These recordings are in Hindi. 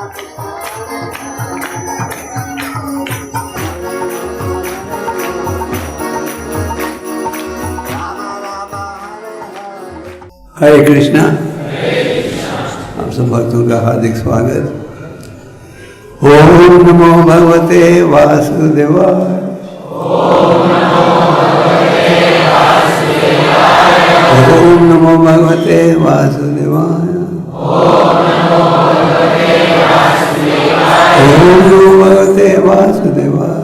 हरे कृष्णा। आप सब भक्तों का हार्दिक स्वागत। ओम नमो भगवते वासुदेवाय। ओम नमो भगवते वासुदेवाय। ओम नमो भगवते वासुदेवाय।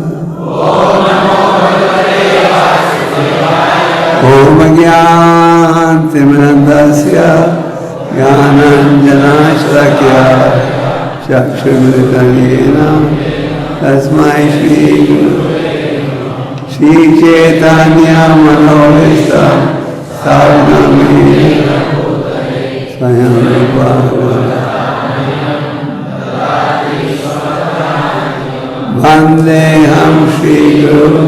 ओम ज्ञानतिमिरन्धस्य ज्ञानाञ्जनशलाकया चक्षुरुन्मिलितं तस्मै श्रीचैतन्यमनोभीष्टं स्थापितं स्वयं रूपा वन्देऽहं श्रीगुरुं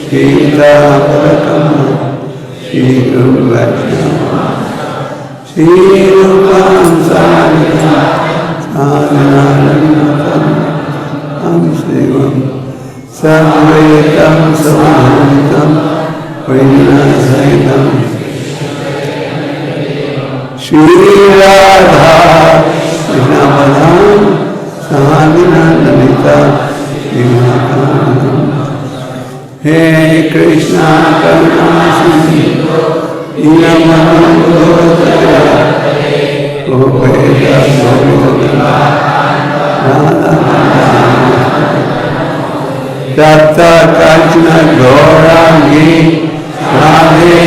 श्रीयुतापदकमलं श्रीगुरुं वैष्णवं श्रीरूपं साधनानन्दं शिवं सर्वैतं समन्वितं परिणसहितं श्रीराधा कृष्णपदां साधनानन्दिता हे कृष्णा करुणा सिंधु दीनबन्धो तप्त कांचन गौरांगी राधे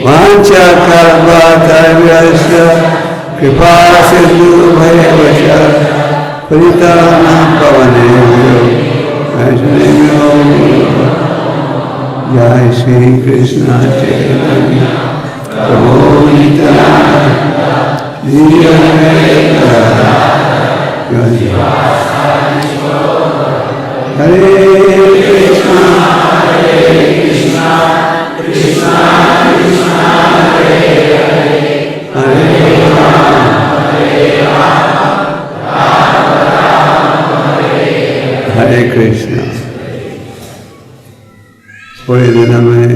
वाञ्छाकल्पतरुभ्यश्च कृपा सिन्धुभ्यश्च पतितानां पावनेभ्यो वैष्णवेभ्यो जय श्री कृष्ण चैतन्य प्रभु नित्यानंद हरे कृष्णा कृष्णा कृष्णा हरे हरे हरे हरे कृष्ण। थोड़े दिनों में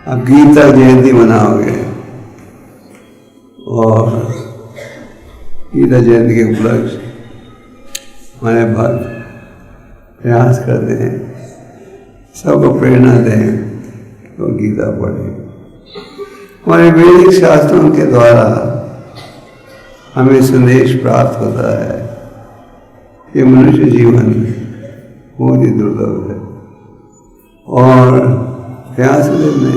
अब गीता जयंती मनाओगे और गीता जयंती के उपलक्ष्य हमारे भक्त प्रयास करते हैं सबको प्रेरणा दें तो गीता पढ़ें। हमारे वैदिक शास्त्रों के द्वारा हमें संदेश प्राप्त होता है कि मनुष्य जीवन बहुत ही दुर्लभ है और व्यासदेव ने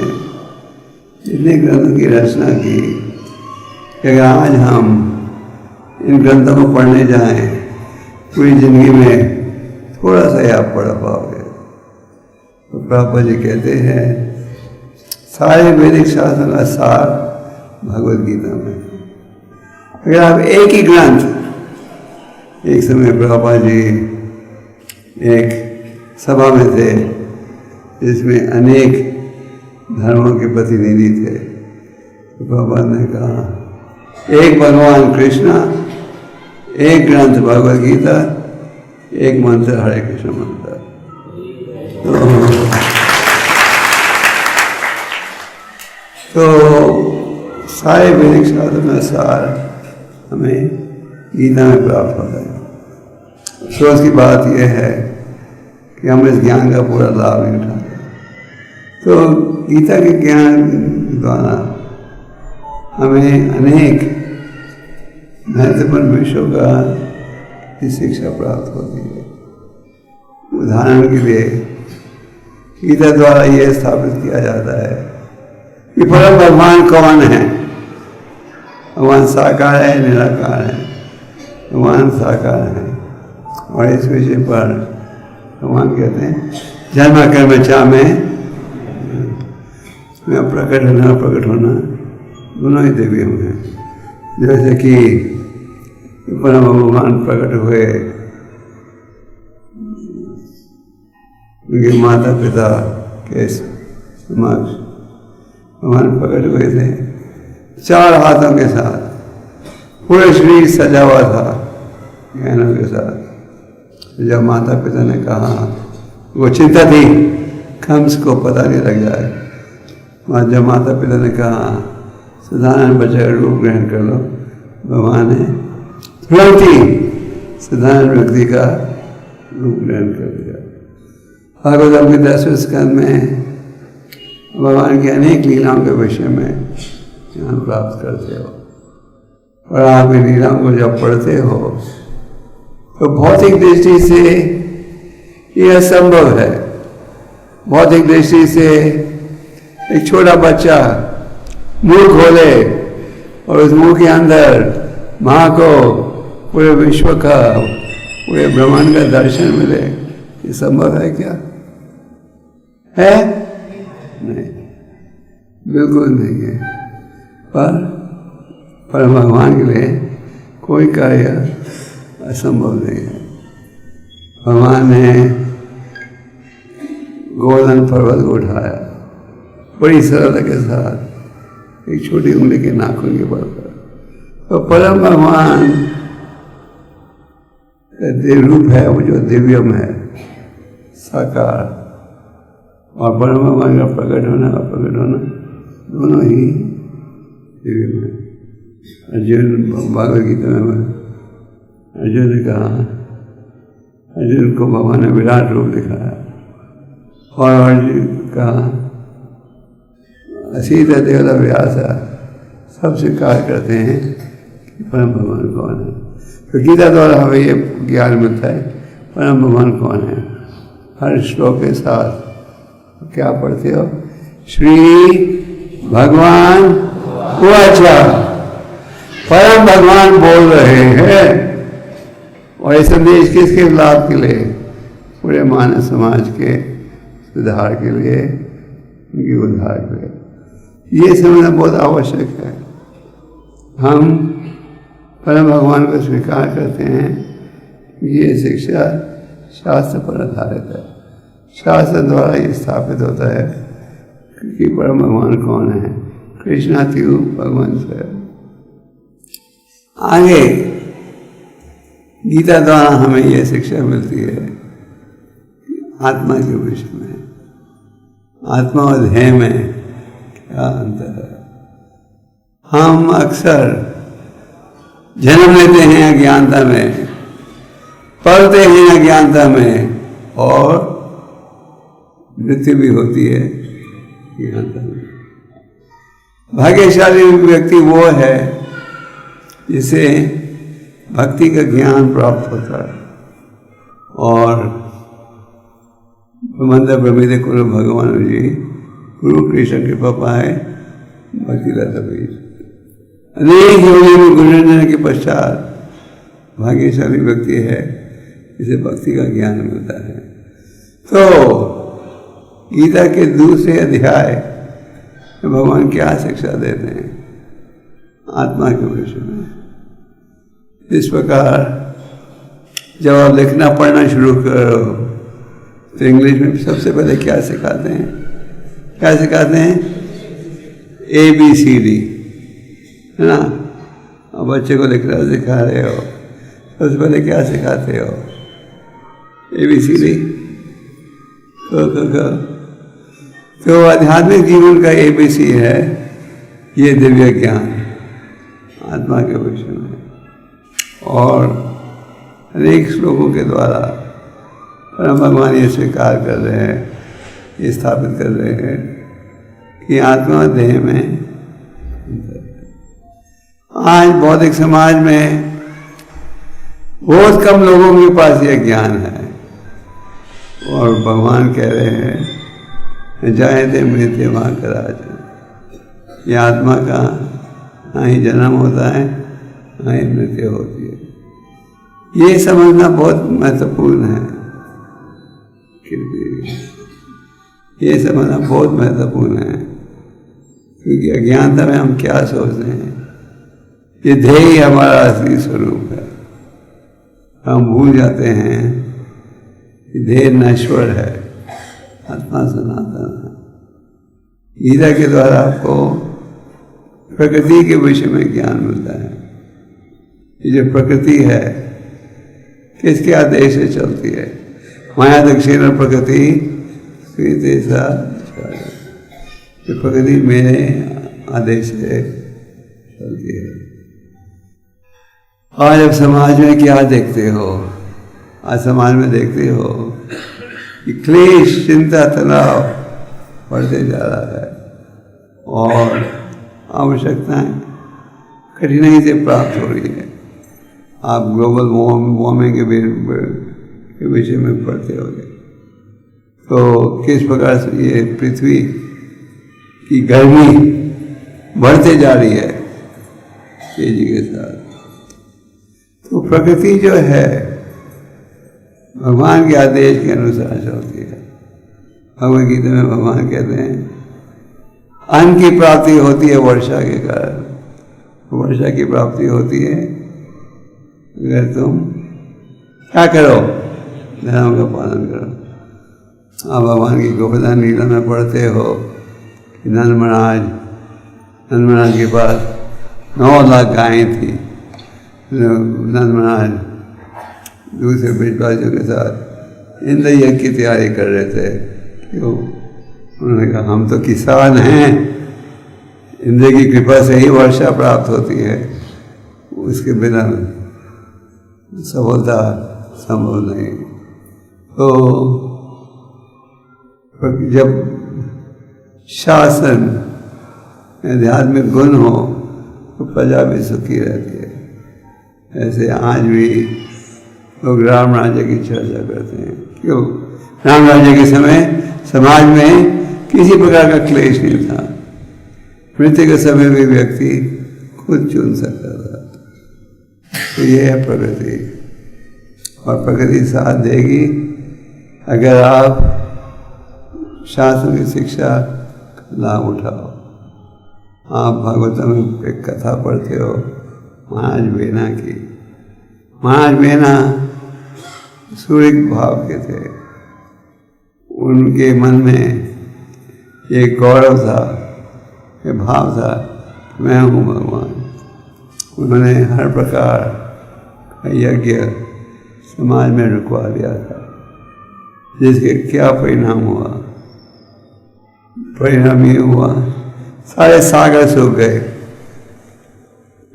जितने ग्रंथों की रचना की कि अगर आज हम इन ग्रंथों को पढ़ने जाएं पूरी जिंदगी में थोड़ा सा ही आप पढ़ पाओगे। तो प्रभुपाद जी कहते हैं सारे वैदिक शास्त्रों का सार भगवद गीता में। अगर आप एक ही ग्रंथ, एक समय प्रभुपाद जी एक सभा में थे जिसमें अनेक धर्मों के प्रतिनिधि थे, तो प्रभुपाद ने कहा एक भगवान कृष्ण, एक ग्रंथ भगवद गीता, एक मंत्र हरे कृष्ण मंत्र। तो सारे वैदिक शास्त्रों का सार हमें गीता में प्राप्त होता है। अफसोस की बात यह है कि हम इस ज्ञान का पूरा लाभ नहीं उठाते। तो गीता के ज्ञान द्वारा हमें अनेक महत्वपूर्ण विषयों का की शिक्षा प्राप्त होती है। उदाहरण के लिए गीता द्वारा यह स्थापित किया जाता है कि परम भगवान कौन है। भगवान साकार है, निराकार है। भगवान साकार है और इस विषय पर भगवान कहते हैं जन्म कर्म चा में प्रकट होना प्रकट होना दोनों ही देवी हैं। जैसे कि परम भगवान प्रकट हुए उनके माता पिता के समक्ष भगवान प्रकट हुए थे 4 हाथों के साथ, पूरे शरीर सजा हुआ था गहनों के साथ। जब माता पिता ने कहा, वो चिंता थी कंस को पता नहीं लग जाए, और जब माता पिता ने कहा साधारण बच्चे का रूप ग्रहण कर लो, भगवान ने तुरंत ही साधारण व्यक्ति का रूप ग्रहण कर लिया। भागवतम के 10वें स्कंद में भगवान की अनेक लीलाओं के विषय में ज्ञान प्राप्त करते हो, और आप इन लीलाओं को जब पढ़ते हो तो भौतिक दृष्टि से यह असंभव है। भौतिक दृष्टि से एक छोटा बच्चा मुंह खोले और उस मुंह के अंदर माँ को पूरे विश्व का, पूरे ब्रह्मांड का दर्शन मिले, ये संभव है क्या? है नहीं, बिल्कुल नहीं है। पर भगवान के लिए कोई कार्य असंभव नहीं है। भगवान ने गोवर्धन पर्वत को उठाया बड़ी सरलता के साथ, एक छोटी उंगली के नाखून के बल पर। तो परम भगवान देव रूप है, वो जो दिव्यम है, साकार, और परम भगवान का प्रकट होना और प्रकट होना दोनों ही दिव्यम है। अर्जुन भागवत गीता में अर्जुन ने कहा, अर्जुन को भगवान ने विराट रूप दिखाया, और अर्जुन कहा सीता देवता व्यास सब स्वीकार करते हैं कि परम भगवान कौन है। तो गीता द्वारा हमें ये ज्ञान मिलता है परम भगवान कौन है। हर श्लोक के साथ क्या पढ़ते हो? श्री भगवान उवाचा, परम भगवान बोल रहे हैं। और ये संदेश किसके लाभ के लिए? पूरे मानव समाज के सुधार के लिए, उनके उद्धार के लिए। ये समझना बहुत आवश्यक है। हम परम भगवान को स्वीकार करते हैं, ये शिक्षा शास्त्र पर आधारित है। शास्त्र द्वारा ये स्थापित होता है कि परम भगवान कौन है। कृष्णातियु भगवान से आगे गीता द्वारा हमें यह शिक्षा मिलती है आत्मा के विषय में। आत्मा और ध्येय में क्या अंतर है? हम अक्सर जन्म लेते हैं अज्ञानता में, पलते हैं अज्ञानता में, और मृत्यु भी होती है अज्ञानता में। भाग्यशाली व्यक्ति वो है जिसे भक्ति का ज्ञान प्राप्त होता है, और ब्रह्मांड ब्रह्मिदे कुरु भगवान जी गुरु कृष्ण कृपा पाए भक्ति लता बीज। अनेक योनि में गुरुजन के पश्चात भाग्यशाली व्यक्ति है जिसे भक्ति का ज्ञान मिलता है। तो गीता के दूसरे अध्याय में भगवान क्या शिक्षा देते हैं आत्मा के विषय में। इस प्रकार जब आप लिखना पढ़ना शुरू करो तो इंग्लिश में सबसे पहले क्या सिखाते हैं? क्या सिखाते हैं? ABCD, है ना? अब बच्चे को लिखना सिखा रहे हो, सबसे पहले क्या सिखाते हो? ABCD। तो आध्यात्मिक जीवन का ABC है ये दिव्य ज्ञान आत्मा के विषय में। और अनेक श्लोकों के द्वारा परम भगवान ये स्वीकार कर रहे हैं, ये स्थापित कर रहे हैं कि आत्मा देह में। आज भौतिक समाज में बहुत कम लोगों के पास यह ज्ञान है, और भगवान कह रहे हैं जाए थे मृत्य वहाँ कराज। ये आत्मा का ना ही जन्म होता है ना ही मृत्यु होती है। ये समझना बहुत महत्वपूर्ण है। ये समझना बहुत महत्वपूर्ण है, क्योंकि अज्ञानता में हम क्या सोचते हैं ये ध्येय ही हमारा असली स्वरूप है। हम भूल जाते हैं कि ध्येय नश्वर है, आत्मा सनातन है। गीता के द्वारा आपको प्रकृति के विषय में ज्ञान मिलता है। ये जो प्रकृति है किसके आदेश से चलती है? माया दक्षिण प्रकृति सा, प्रकृति मेरे आदेश से चलती है। आज अब समाज में क्या देखते हो? आज समाज में देखते हो कि क्लेश, चिंता, तनाव बढ़ते जा रहा है और आवश्यकताएं कठिनाई से प्राप्त हो रही है। आप ग्लोबल वार्मिंग के विषय में पढ़ते होंगे तो किस प्रकार से ये पृथ्वी की गर्मी बढ़ते जा रही है तेजी के साथ। तो प्रकृति जो है भगवान के आदेश के अनुसार चलती है। भगवद गीता में भगवान कहते हैं अन्न की प्राप्ति होती है वर्षा के कारण। वर्षा की प्राप्ति होती है अगर तुम क्या करो? धर्म का पालन करो। आप भगवान की गोवर्धन लीला में पढ़ते हो कि नंद महाराज के पास 9 लाख गायें थी। नंद महाराज दूसरे ब्रजवासियों के साथ इंद्र यज्ञ की तैयारी कर रहे थे। क्यों? उन्होंने कहा हम तो किसान हैं, इंद्र की कृपा से ही वर्षा प्राप्त होती है, उसके बिना सफलता संभव नहीं। तो जब शासन आध्यात्मिक गुण हो तो प्रजा भी सुखी रहती है। ऐसे आज भी लोग राम राज्य की चर्चा करते हैं। क्यों? राम राज्य के समय समाज में किसी प्रकार का क्लेश नहीं था। मृत्यु के समय भी व्यक्ति खुद चुन सकता था। तो ये है प्रकृति, और प्रकृति साथ देगी अगर आप शास्त्रों की शिक्षा का लाभ उठाओ। आप भागवत में एक कथा पढ़ते हो महाराज बेना की। महाराज बेना सूर्य भाव के थे। उनके मन में ये गौरव था, ये भाव था मैं हूँ भगवान। उन्होंने हर प्रकार का यज्ञ समाज में रुकवा दिया था, जिसके क्या परिणाम हुआ? परिणाम ये हुआ सारे सागर सूख गए,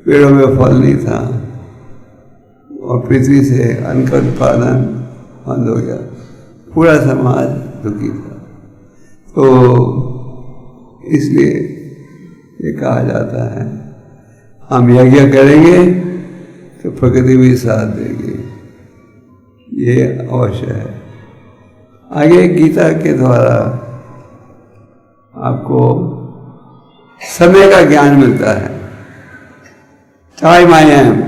पेड़ों में फल नहीं था और पृथ्वी से अन्न का उत्पादन बंद हो गया। पूरा समाज दुखी था। तो इसलिए ये कहा जाता है हम यज्ञ करेंगे तो प्रकृति भी साथ देगी। ये अवश्य है। आगे गीता के द्वारा आपको समय का ज्ञान मिलता है। टाइम आई एम,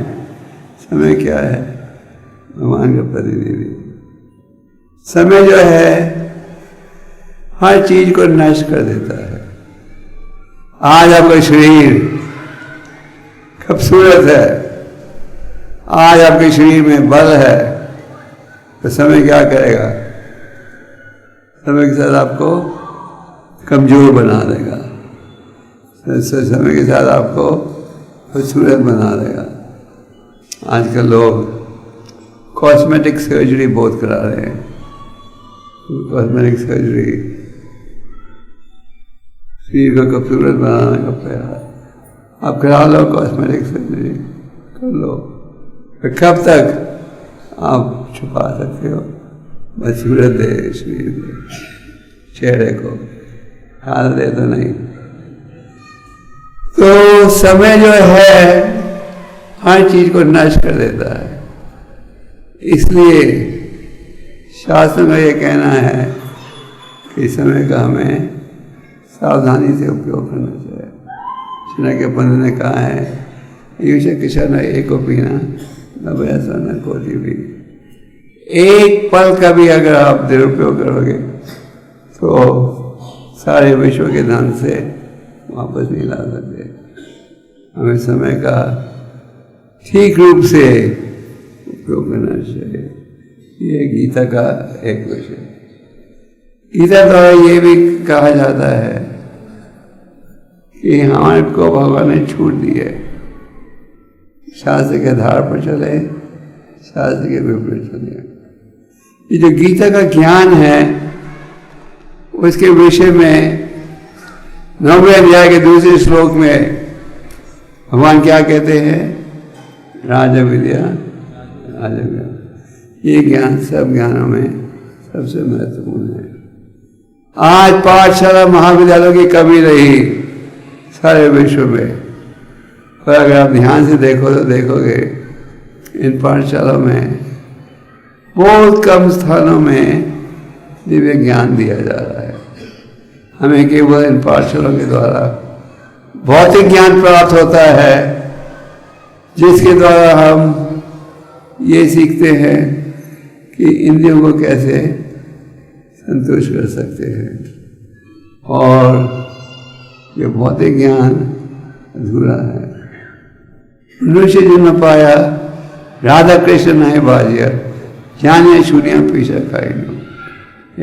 समय क्या है? भगवान का प्रतिनिधि। समय जो है हर चीज को नष्ट कर देता है। आज आपका शरीर खूबसूरत है, आज आपके शरीर में बल है, तो समय क्या करेगा? समय के साथ आपको कमजोर बना देगा। समय के साथ आपको खूबसूरत बना देगा। आजकल लोग कॉस्मेटिक सर्जरी बहुत करा रहे हैं। कॉस्मेटिक सर्जरी शरीर को खूबसूरत बनाने का प्रयास। आप करा लो कॉस्मेटिक सर्जरी, कर लो, तो कब तक आप छुपा सकते हो? बस सूरत दे शरीर को, चेहरे को, हाल दे तो नहीं। तो समय जो है हर चीज को नष्ट कर देता है। इसलिए शास्त्र में ये कहना है कि समय का हमें सावधानी से उपयोग करना चाहिए। शनक पंत ने कहा है यूश किशन एको पीना न वैसा न कोटी भी। एक पल का भी अगर आप दुरुपयोग करोगे तो सारे विश्व के धन से वापस नहीं ला सकते। हमें समय का ठीक रूप से उपयोग करना चाहिए। ये गीता का एक विषय। गीता द्वारा ये भी कहा जाता है कि हमारे को भगवान ने छूट दी है, शास्त्र के आधार पर चले, शास्त्र के विपरीत चले। ये जो गीता का ज्ञान है उसके विषय में 9वें अध्याय के दूसरे श्लोक में भगवान क्या कहते हैं? राजा विद्या, राजा ज्ञान। ये ज्ञान सब ज्ञानों में सबसे महत्वपूर्ण है। आज पाठशाला महाविद्यालयों की कमी रही सारे विश्व में, पर अगर आप ध्यान से देखो तो देखोगे इन पाठशालाओं में बहुत कम स्थानों में दिव्य ज्ञान दिया जा रहा है। हमें केवल इन पाठशालाओं के द्वारा भौतिक ज्ञान प्राप्त होता है, जिसके द्वारा हम ये सीखते हैं कि इंद्रियों को कैसे संतुष्ट कर सकते हैं, और ये भौतिक ज्ञान अधूरा है। मनुष्य जन्म पाया राधा कृष्ण नहीं बाजिया, जाने छुड़ियाँ पीछा खाई लो।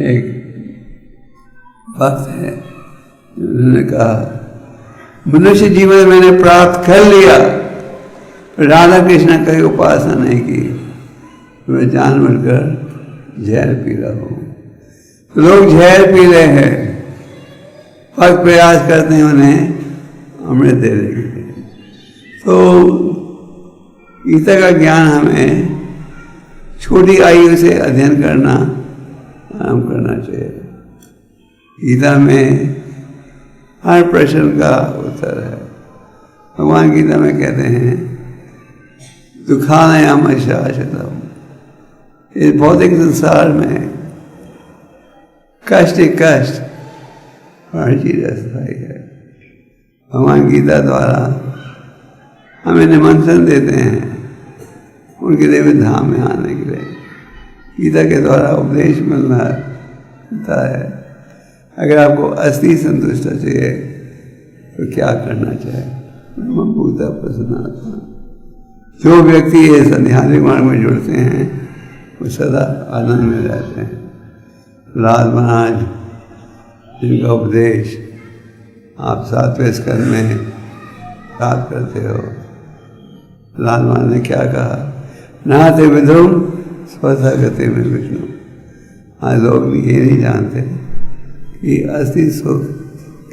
एक भक्त है, उन्होंने कहा मनुष्य जीवन मैंने प्राप्त कर लिया, राधा कृष्ण की उपासना नहीं की, मैं जानवर कर जहर पी रहा हूँ। लोग जहर पी रहे हैं, भक्त प्रयास करते हैं उन्हें अमृत देने के लिए। तो गीता का ज्ञान हमें छोटी आयु से अध्ययन करना आरंभ करना चाहिए। गीता में हर प्रश्न का उत्तर है। भगवान गीता में कहते हैं दुखानयाम शाश्वतम, इस भौतिक संसार में कष्ट ही कष्ट, हर चीज अस्थायी है। भगवान गीता द्वारा हमें निमंत्रण देते हैं उनके देवी धाम में आने के लिए। गीता के द्वारा उपदेश मिलता है। अगर आपको असली संतुष्टता चाहिए तो क्या करना चाहिए? ब्रह्मभूता प्रसन्नात्मा। जो व्यक्ति ये संध्यानिक मार्ग में जुड़ते हैं वो सदा आनंद में रहते हैं। लाल महाराज जिनका उपदेश आप 7वें स्कंद में याद करते हो, लाल महाराज ने क्या कहा? नाते विद्रुम स्वतः गति में विष्णु। आज लोग ये नहीं जानते कि असली सुख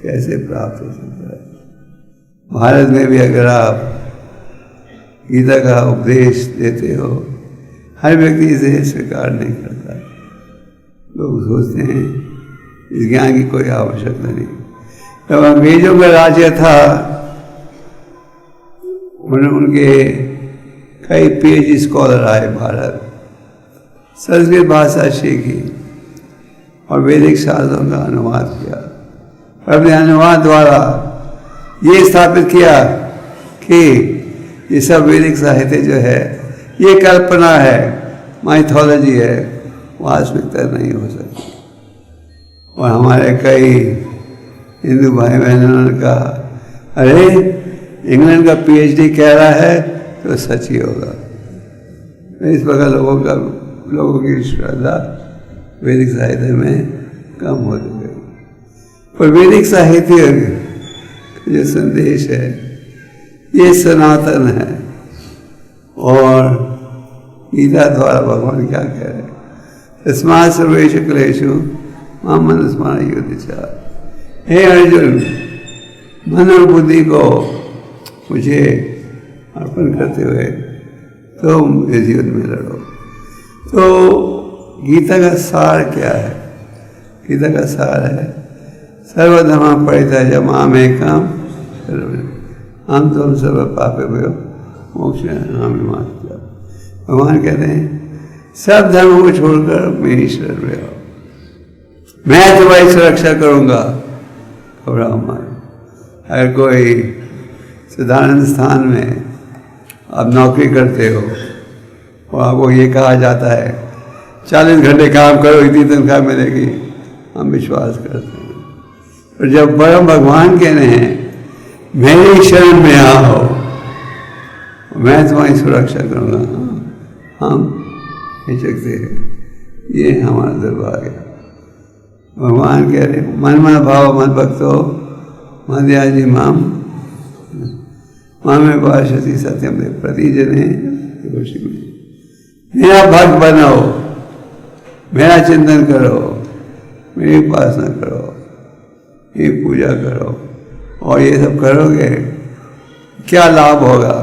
कैसे प्राप्त हो सकता है। भारत में भी अगर आप गीता का उपदेश देते हो, हर व्यक्ति इसे स्वीकार नहीं करता। लोग सोचते हैं इस ज्ञान की कोई आवश्यकता नहीं। जब अंग्रेजों का राज्य था, उनके कई PhD स्कॉलर आए भारत, संस्कृत भाषा सीखी और वैदिक शास्त्रों का अनुवाद किया। अपने अनुवाद द्वारा ये स्थापित किया कि ये सब वैदिक साहित्य जो है ये कल्पना है, माइथोलॉजी है, वास्तविकता नहीं हो सकती। और हमारे कई हिंदू भाई बहनों ने कहा अरे इंग्लैंड का PhD कह रहा है तो सच ही होगा। इस प्रकार लोगों की श्रद्धा वैदिक साहित्य में कम हो गई। पर वैदिक साहित्य जो संदेश है ये सनातन है। और गीता द्वारा भगवान क्या कह रहे हैं? तस्मात् सर्वेषु क्लेषु मां मनुस्मर युधिष्ठिर। हे अर्जुन, मन और बुद्धि को मुझे अर्पण करते हुए तुम इस युद्ध में लड़ो। तो गीता का सार क्या है? गीता का सार है सर्वधर्म परित्यज्य मामेकम शरणं अहं त्वं सर्व पापेभ्यो मोक्षयामि। भगवान कहते हैं सब धर्मों को छोड़कर मेरी शरण में आओ, मैं तुम्हारी सुरक्षा करूंगा, घबराओ मत। अगर कोई साधारण स्थान में आप नौकरी करते हो और आपको ये कहा जाता है 40 घंटे काम करो इतनी तनख्वाह मिलेगी, हम विश्वास करते हैं। और जब परम भगवान कह रहे हैं मेरी शरण में आओ, मैं तुम्हारी सुरक्षा करूँगा, हम हिचकते हैं। ये हमारा दुर्भाग्य है। भगवान कह रहे मन मन भाव मन भक्तो मध्याजी माम मामे भाषति सत्यम दे प्रतिजने। मेरा भक्त बनो, मेरा चिंतन करो, मेरी उपासना करो, मेरी पूजा करो, और ये सब करोगे क्या लाभ होगा?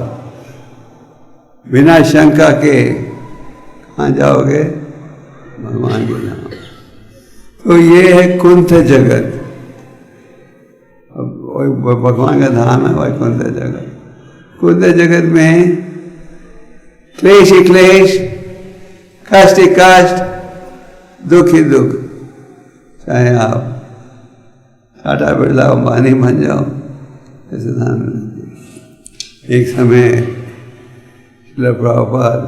बिना शंका के कहाँ जाओगे? भगवान के नाम। तो ये है कुंठ जगत। अब भगवान का धाम है वैकुंठ जगत। कुंठ जगत में क्लेश ही क्लेश, कष्ट ही कष्ट, दुख ही दुख। चाहे आप टाटा बिरला अंबानी बन जाओ, ऐसे धाम में। एक समय श्रील प्रभुपाद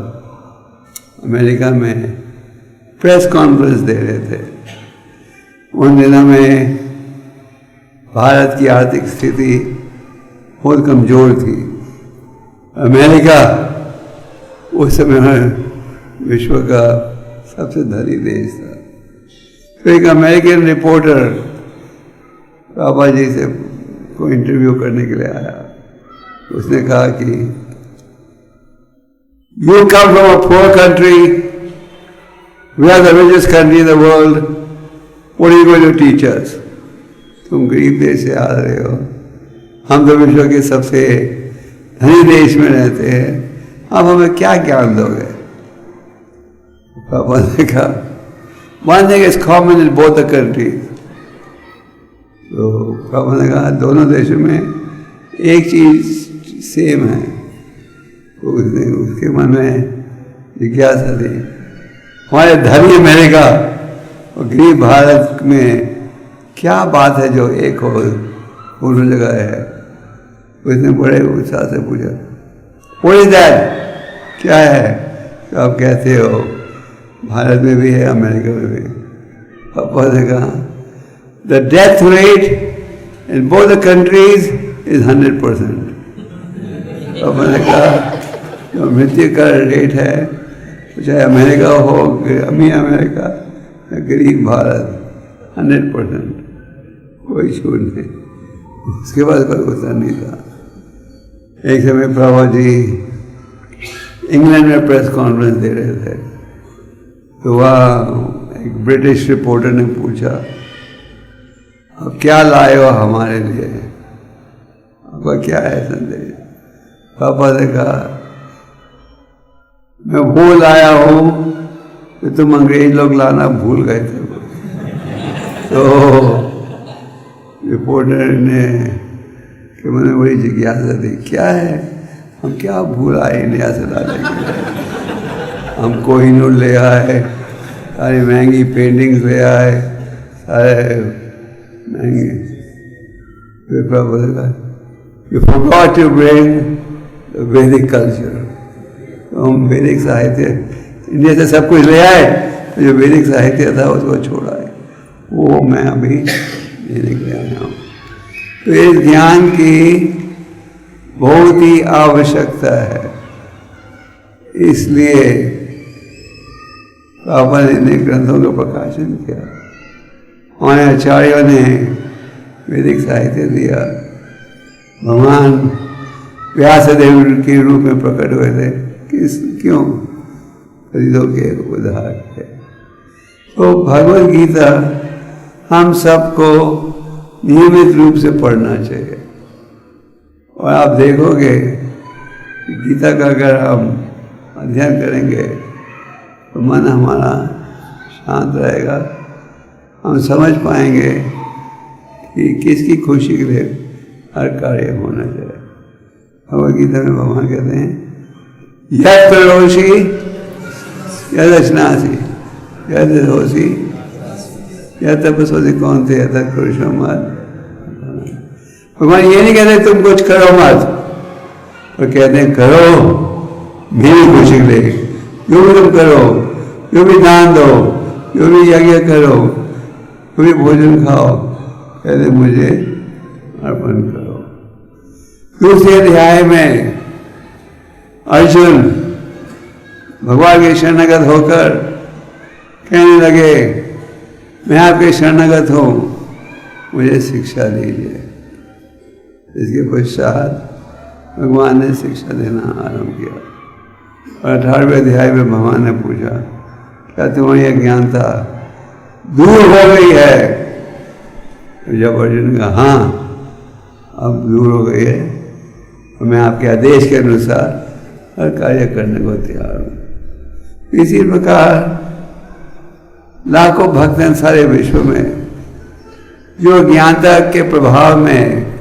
अमेरिका में प्रेस कॉन्फ्रेंस दे रहे थे। उन दिनों में भारत की आर्थिक स्थिति बहुत कमज़ोर थी। अमेरिका उस समय विश्व का सबसे धनी देश था। तो एक अमेरिकन रिपोर्टर बाबा जी से को इंटरव्यू करने के लिए आया। उसने कहा कि you come from a poor country, we are the richest country in the world, what are you going to teach us? तुम गरीब देश से आ रहे हो, हम तो विश्व के सबसे धनी देश में रहते हैं, अब हमें क्या ज्ञान दोगे? पापा ने कहा one thing is common in both the countries. तो पापा ने कहा दोनों देशों में एक चीज सेम है। तो उसके मन में जिज्ञासा थी, हमारे धनी अमेरिका और गरीब भारत में क्या बात है जो एक हो दोनों जगह है? उसने बड़े उत्साह से पूछा, What is that? क्या है? तो आप कहते हो भारत में भी है, अमेरिका में भी। पापा ने कहा The death rate in both the countries is 100%. पापा ने कहा जो मृत्यु का रेट है, चाहे अमेरिका हो, अमीर अमेरिका या गरीब भारत, 100%, कोई छूट नहीं। उसके बाद कोई उत्तर नहीं था। एक समय प्रभा जी इंग्लैंड में प्रेस कॉन्फ्रेंस दे रहे थे। तो वह एक ब्रिटिश रिपोर्टर ने पूछा, अब क्या लाए हो हमारे लिए, आपका क्या है संदेश? पापा ने कहा मैं वो लाया हूँ कि तुम अंग्रेज लोग लाना भूल गए थे। तो रिपोर्टर ने कि मैंने बड़ी जिज्ञासा थी, क्या है, हम क्या भूल आए नया से लाने के लिए? हम कोहिनूर ले आए, सारी महंगी पेंटिंग्स ले आए, सारे महंगे। You forgot to bring the Vedic culture. तो हम वैदिक साहित्य इंडिया से सब कुछ ले आए, तो जो वैदिक साहित्य था उसको छोड़ा है, वो मैं अभी लेने के लिए आया हूँ। तो इस ज्ञान की बहुत ही आवश्यकता है। इसलिए पापा ने इन ग्रंथों का प्रकाशन किया। हमारे आचार्यों ने वैदिक साहित्य दिया। भगवान व्यासदेव के रूप में प्रकट हुए थे। क्यों? खरीदों के उद्धार है। तो भगवद गीता हम सबको नियमित रूप से पढ़ना चाहिए। और आप देखोगे कि गीता का अगर हम अध्ययन करेंगे तो मन हमारा शांत रहेगा। हम समझ पाएंगे कि किसकी खुशी के लिए हर कार्य होना चाहिए। भगवद गीता में भगवान कहते हैं यत् करोषि यदश्नासि यदहोषि यत् तपस्वसि कौन्तेय तत् कुरुष्व मत्। भगवान ये नहीं कहते तुम कुछ करो मत, और कहते हैं करो मेरी खुशी के लिए, जो भी तुम करो, जो भी दान दो, जो भी यज्ञ करो, जो भी भोजन खाओ, कहते मुझे अर्पण करो। दूसरे अध्याय में अर्जुन भगवान के शरणागत होकर कहने लगे मैं आपके शरणागत हूँ, मुझे शिक्षा दीजिए। इसके पश्चात भगवान ने शिक्षा देना आरंभ किया। और 18वें अध्याय में भगवान ने पूछा, क्या तुम्हारी अज्ञानता दूर हो गई है? तो जब अर्जुन ने कहा हाँ, अब दूर हो गई है और मैं आपके आदेश के अनुसार हर कार्य करने को तैयार हूँ। इसी प्रकार लाखों भक्त हैं सारे विश्व में जो ज्ञानता के प्रभाव में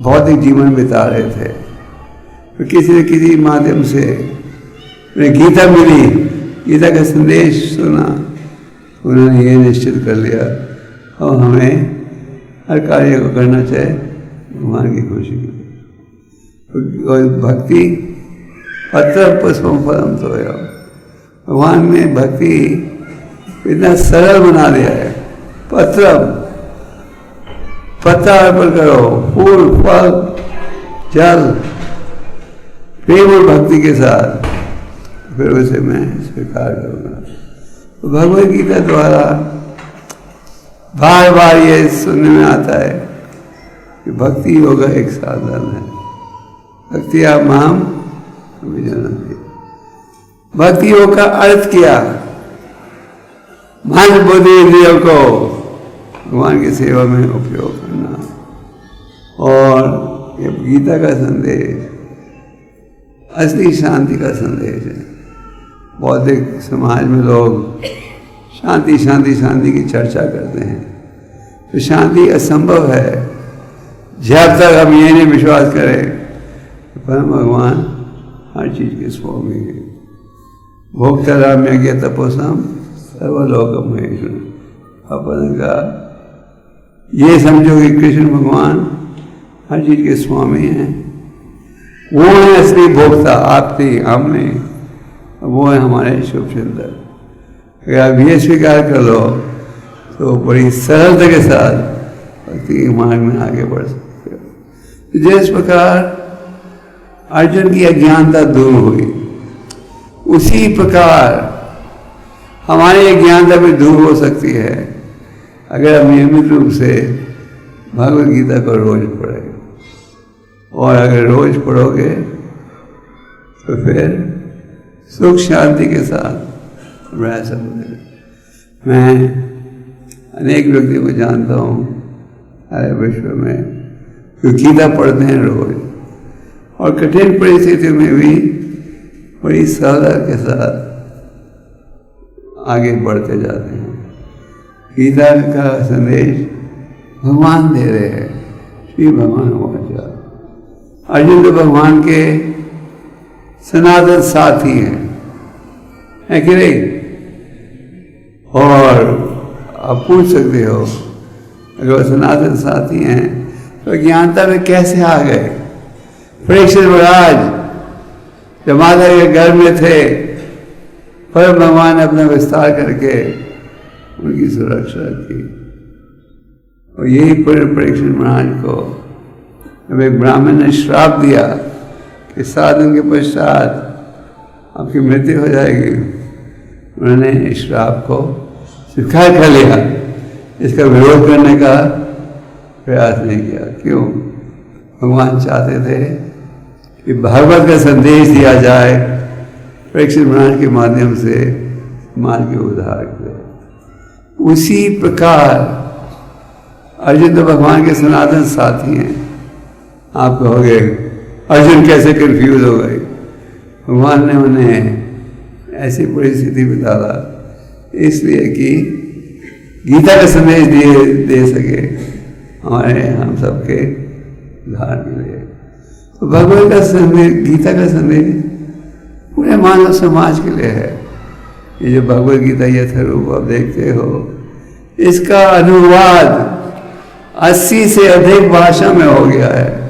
भौतिक जीवन बिता रहे थे, तो किसी न किसी माध्यम से उन्हें गीता मिली, गीता का संदेश सुना, उन्होंने ये निश्चित कर लिया और हमें हर कार्य को करना चाहिए भगवान की खुशी के लिए। और भक्ति पत्र पुष्पम फलम तो है। भगवान ने भक्ति इतना सरल बना दिया है। पत्र पत्ता अर्पण करो, फूल फल जल प्रेम और भक्ति के साथ, फिर उसे मैं स्वीकार करूँगा। तो भगवद गीता द्वारा बार बार ये सुनने में आता है कि भक्ति योग एक साधन है। भक्ति आप माम जानते। भक्ति योग का अर्थ क्या? मन बुद्धि इंद्रियों को भगवान की सेवा में उपयोग करना। और ये गीता का संदेश असली शांति का संदेश है। बौद्धिक समाज में लोग शांति शांति शांति की चर्चा करते हैं, तो शांति असंभव है जब तक हम ये नहीं विश्वास करें कि परम भगवान हर चीज के स्वामी है। भोक्ता राम्य तपोसम सर्वलोक महेश्वर। अपन का ये समझो कि कृष्ण भगवान हर चीज के स्वामी हैं। वो है असली भोक्ता, आप थी हम नहीं, वो है हमारे शुभ चिंतक। अगर आप ये स्वीकार कर लो तो बड़ी सरलता के साथ भक्ति के मार्ग में आगे बढ़ सकते हो। जिस प्रकार अर्जुन की अज्ञानता दूर हुई, उसी प्रकार हमारी अज्ञानता भी दूर हो सकती है अगर हम नियमित रूप से भगवद गीता को रोज पढ़े। और अगर रोज पढ़ोगे तो फिर सुख शांति के साथ रह सकते। मैं अनेक व्यक्तियों को जानता हूँ सारे विश्व में जो गीता पढ़ते हैं रोज, और कठिन परिस्थितियों में भी बड़ी सरलता के साथ आगे बढ़ते जाते हैं। गीता का संदेश भगवान दे रहे हैं, श्री भगवान वाचा। अर्जुन तो भगवान के सनातन साथी हैं, है कि नहीं? और आप पूछ सकते हो अगर वो सनातन साथी हैं तो ज्ञानता में कैसे आ गए? परीक्षित महाराज जब माता के घर में थे, पर भगवान ने अपना विस्तार करके उनकी सुरक्षा की। और यही परीक्षित महाराज को जब एक ब्राह्मण ने श्राप दिया कि 7 दिन के पश्चात आपकी मृत्यु हो जाएगी, उन्होंने इस श्राप को स्वीकार कर लिया, इसका विरोध करने का प्रयास नहीं किया। क्यों? भगवान चाहते थे कि भागवत का संदेश दिया जाए, परीक्षित महाराज के माध्यम से समाज के उद्धार करे। उसी प्रकार अर्जुन तो भगवान के सनातन साथी हैं। आप कहोगे अर्जुन कैसे कंफ्यूज हो गए? भगवान ने उन्हें ऐसी परिस्थिति में डाला इसलिए कि गीता का संदेश दे सके हमारे हम सबके उद्धार के लिए। तो भगवत का संदेश, गीता का संदेश पूरे मानव समाज के लिए है। ये जो भगवत गीता यथारूप आप देखते हो, इसका अनुवाद 80 से अधिक भाषा में हो गया है।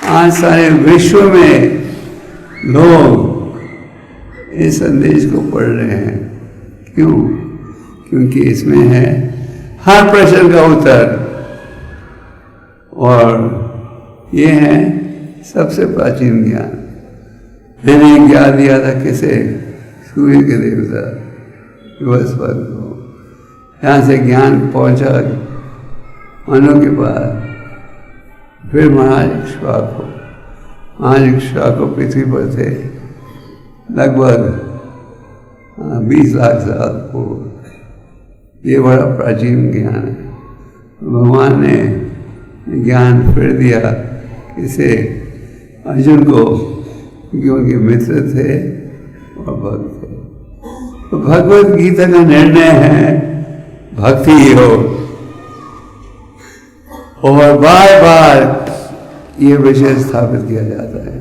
आज सारे विश्व में लोग इस संदेश को पढ़ रहे हैं। क्यों? क्योंकि इसमें है हर प्रश्न का उत्तर, और ये है सबसे प्राचीन ज्ञान। मैंने ज्ञान दिया था किसे? सूर्य के देवता बृहस्पति को। जहाँ से ज्ञान पहुँचा मनु के पास, फिर महाराज इक्ष्वाकु पृथ्वी पर थे लगभग 20 लाख साल पूर्व। ये बड़ा प्राचीन ज्ञान है। भगवान ने ज्ञान फिर दिया इसे अर्जुन को, क्योंकि उनके मित्र थे और भक्त थे। तो भगवत गीता का निर्णय है भक्ति योग, और बार बार ये विषय स्थापित किया जाता है।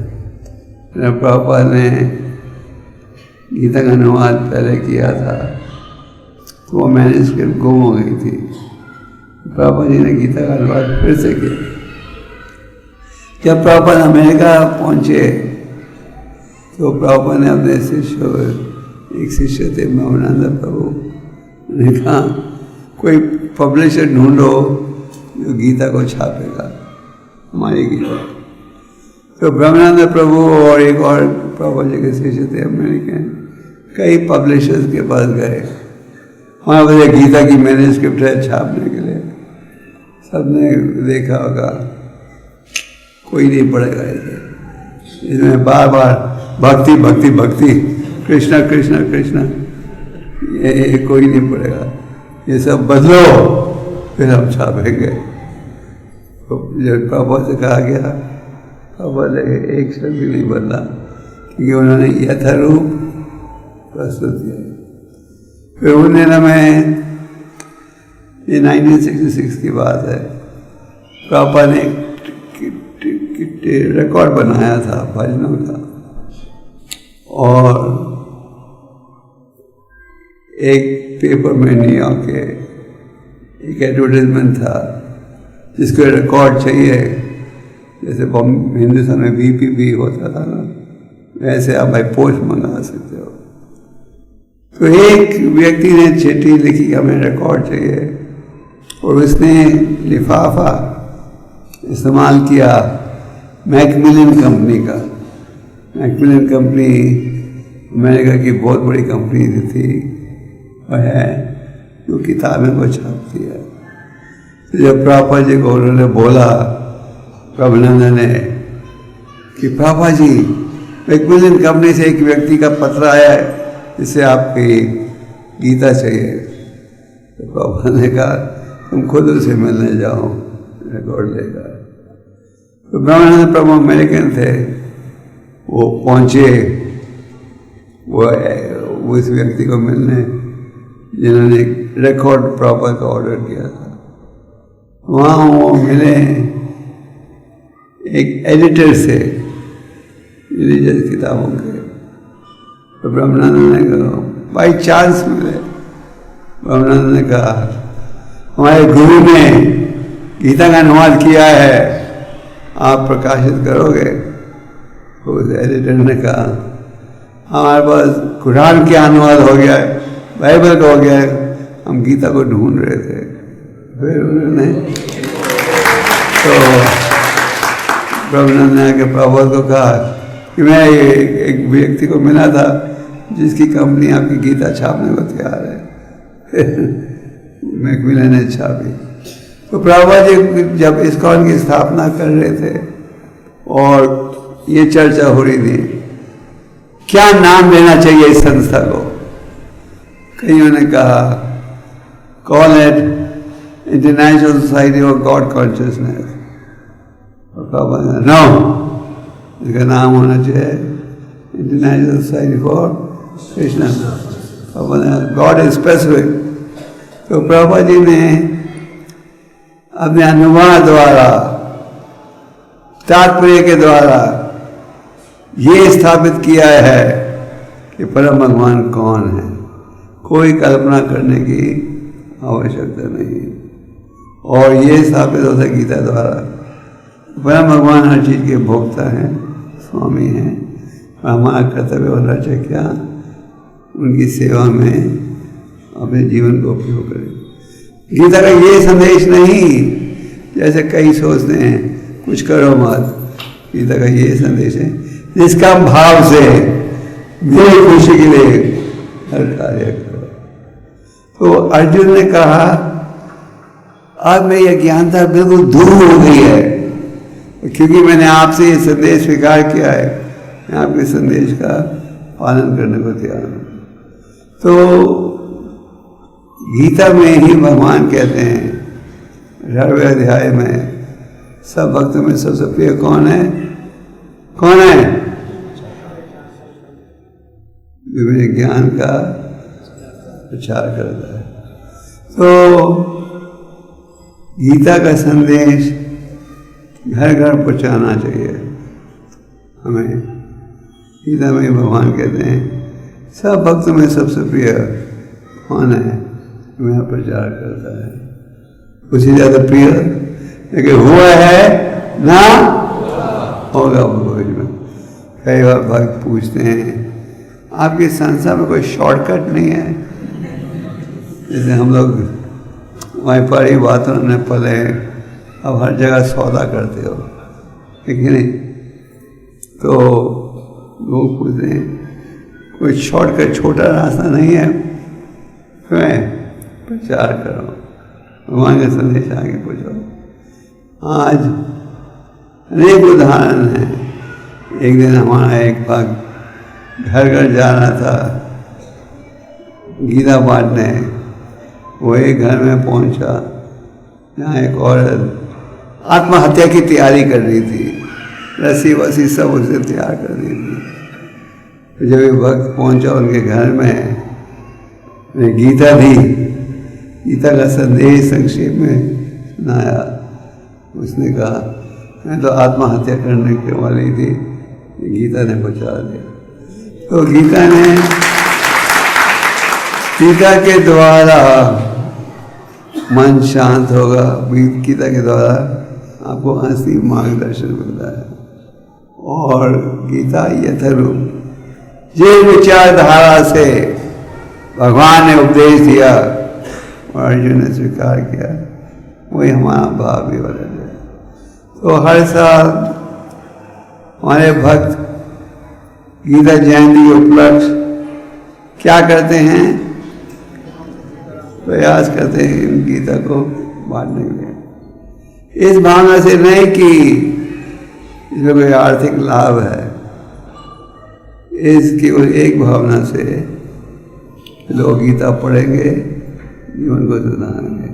प्रभुपाद ने गीता का अनुवाद पहले किया था तो वो मैन्युस्क्रिप्ट गुम हो गई थी। प्रभुपाद जी ने गीता का अनुवाद फिर से किया। जब प्रभुपाद अमेरिका पहुंचे तो प्रभुपाद ने अपने एक शिष्य थे ब्रह्मानंद प्रभु ने कहा, कोई पब्लिशर ढूंढो जो गीता को छापेगा, हमारी गीता। तो ब्रह्मानंद प्रभु और एक और प्रभुपाद जी के शिष्य थे अमेरिकन, कई पब्लिशर्स के पास गए, हमारे पास गीता की मैन्युस्क्रिप्ट है छापने के लिए। सबने देखा होगा, कोई नहीं पढ़ेगा इसे, इसमें बार बार भक्ति भक्ति भक्ति, कृष्णा कृष्णा कृष्णा, ये कोई नहीं पढ़ेगा, ये सब बदलो फिर हम छापेंगे। तो जब प्रभुपाद से कहा गया, प्रभुपाद एक शब्द भी नहीं बदला, क्योंकि उन्होंने यथारूप प्रस्तुत किया। फिर उन दिनों में, ये 1966 की बात है, प्रभुपाद ने रिकॉर्ड बनाया था भजनों का, और एक पेपर में न्यूयॉर्क के एक एडवर्टाइजमेंट था जिसको रिकॉर्ड चाहिए, जैसे हिंदुस्तान में VPP होता था ना, वैसे आप भाई पोस्ट मंगा सकते हो। तो एक व्यक्ति ने चिट्ठी लिखी कि हमें रिकॉर्ड चाहिए, और उसने लिफाफा इस्तेमाल किया मैकमिलन कंपनी का। मैकमिलन कंपनी अमेरिका की बहुत बड़ी कंपनी थी और है, जो किताबें को छापती है। तो जब प्रभुपाद जी को उन्होंने बोला, प्रभुनंद ने, कि प्रभुपाद जी मैकमिलन कंपनी से एक व्यक्ति का पत्र आया है जिससे आपकी गीता चाहिए, तो प्रभुपाद ने कहा तुम खुद उसे मिलने जाओ, रिकॉर्ड लेगा। तो ब्रह्मानंद प्रभु अमेरिकन थे, वो पहुंचे वो उस व्यक्ति को मिलने जिन्होंने रिकॉर्ड प्रभुपाद का ऑर्डर किया था। वहाँ वो मिले एक एडिटर से रिलीजियस किताबों के। तो ब्रह्मानंद ने कहा, बाई चांस मिले। ब्रह्मानंद ने कहा, हमारे गुरु ने गीता का अनुवाद किया है, आप प्रकाशित करोगे? तो उस एडिटर ने कहा, हमारे पास कुरान के अनुवाद हो गया है, बाइबल का हो गया है, हम गीता को ढूंढ रहे थे। फिर उन्होंने तो ब्रह्मानंद ने आके प्रभुपाद को कहा कि मैं एक व्यक्ति को मिला था जिसकी कंपनी आपकी गीता छापने को तैयार है। मैकमिलन ने छापी। तो प्रभुपाद जी जब इस्कॉन की स्थापना कर रहे थे और ये चर्चा हो रही थी क्या नाम देना चाहिए इस संस्था को, कईयों ने कहा call it international society of God consciousness, और प्रभुपाद नो, इसका नाम होना चाहिए international society for Krishna. God is specific. तो प्रभुपाद जी ने अपने अनुवाद द्वारा, तात्पर्य के द्वारा ये स्थापित किया है कि परम भगवान कौन है, कोई कल्पना करने की आवश्यकता नहीं। और ये स्थापित होता है गीता द्वारा, परम भगवान हर चीज़ के भोक्ता हैं, स्वामी हैं, और हमारा कर्तव्य होना चाहिए क्या, उनकी सेवा में अपने जीवन को उपयोग करें। गीता का ये संदेश नहीं जैसे कई सोचते हैं कुछ करो मत, गीता का ये संदेश है निष्काम भाव से मेरी खुशी के लिए हर कार्य करो। तो अर्जुन ने कहा अब मेरी अज्ञानता बिल्कुल दूर हो गई है, क्योंकि मैंने आपसे ये संदेश स्वीकार किया है, मैं आपके संदेश का पालन करने को तैयार हूँ। तो गीता में ही भगवान कहते हैं 18वें अध्याय में, सब भक्तों में सबसे प्रिय कौन है? कौन है? जो मेरे ज्ञान का प्रचार करता है। तो गीता का संदेश घर घर पहुँचाना चाहिए हमें। गीता में भगवान कहते हैं सब भक्तों में सबसे प्रिय कौन है? मेरा प्रचार करता है। उससे ज़्यादा प्रिय लेकिन हुआ है ना होगा भविष्य में। कई बार भक्त पूछते हैं आपके संसार में कोई शॉर्टकट नहीं है? जैसे हम लोग व्यापारी वातावरण में पले, अब हर जगह सौदा करते हो, ठीक है नहीं? तो लोग पूछते हैं कोई शॉर्टकट छोटा रास्ता नहीं है? क्यों? प्रचार करो, भगवान का संदेश आगे पहुँचाओ। आज अनेक उदाहरण हैं। एक दिन हमारा एक भक्त घर घर जा रहा था गीता बांटने, वो एक घर में पहुंचा जहाँ एक औरत आत्महत्या की तैयारी कर रही थी, रस्सी वस्सी सब उसे तैयार कर दी थी। जब ये भक्त पहुंचा उनके घर में, गीता दी, गीता का संदेश संक्षेप में सुनाया। उसने कहा मैं तो आत्महत्या करने के वाली थी, गीता ने बचा दिया। तो गीता के द्वारा मन शांत होगा। गीता के द्वारा आपको असली मार्गदर्शन मिलता है। और गीता यथारूप जिस विचारधारा से भगवान ने उपदेश दिया और अर्जुन ने स्वीकार किया, वही हमारा भाव भी बदल है। तो हर साल हमारे भक्त गीता जयंती के उपलक्ष्य क्या करते हैं? प्रयास करते हैं इन गीता को बांटने के लिए। इस भावना से नहीं कि इसमें कोई आर्थिक लाभ है, इस केवल एक भावना से लोग गीता पढ़ेंगे, जीवन को सुधारेंगे।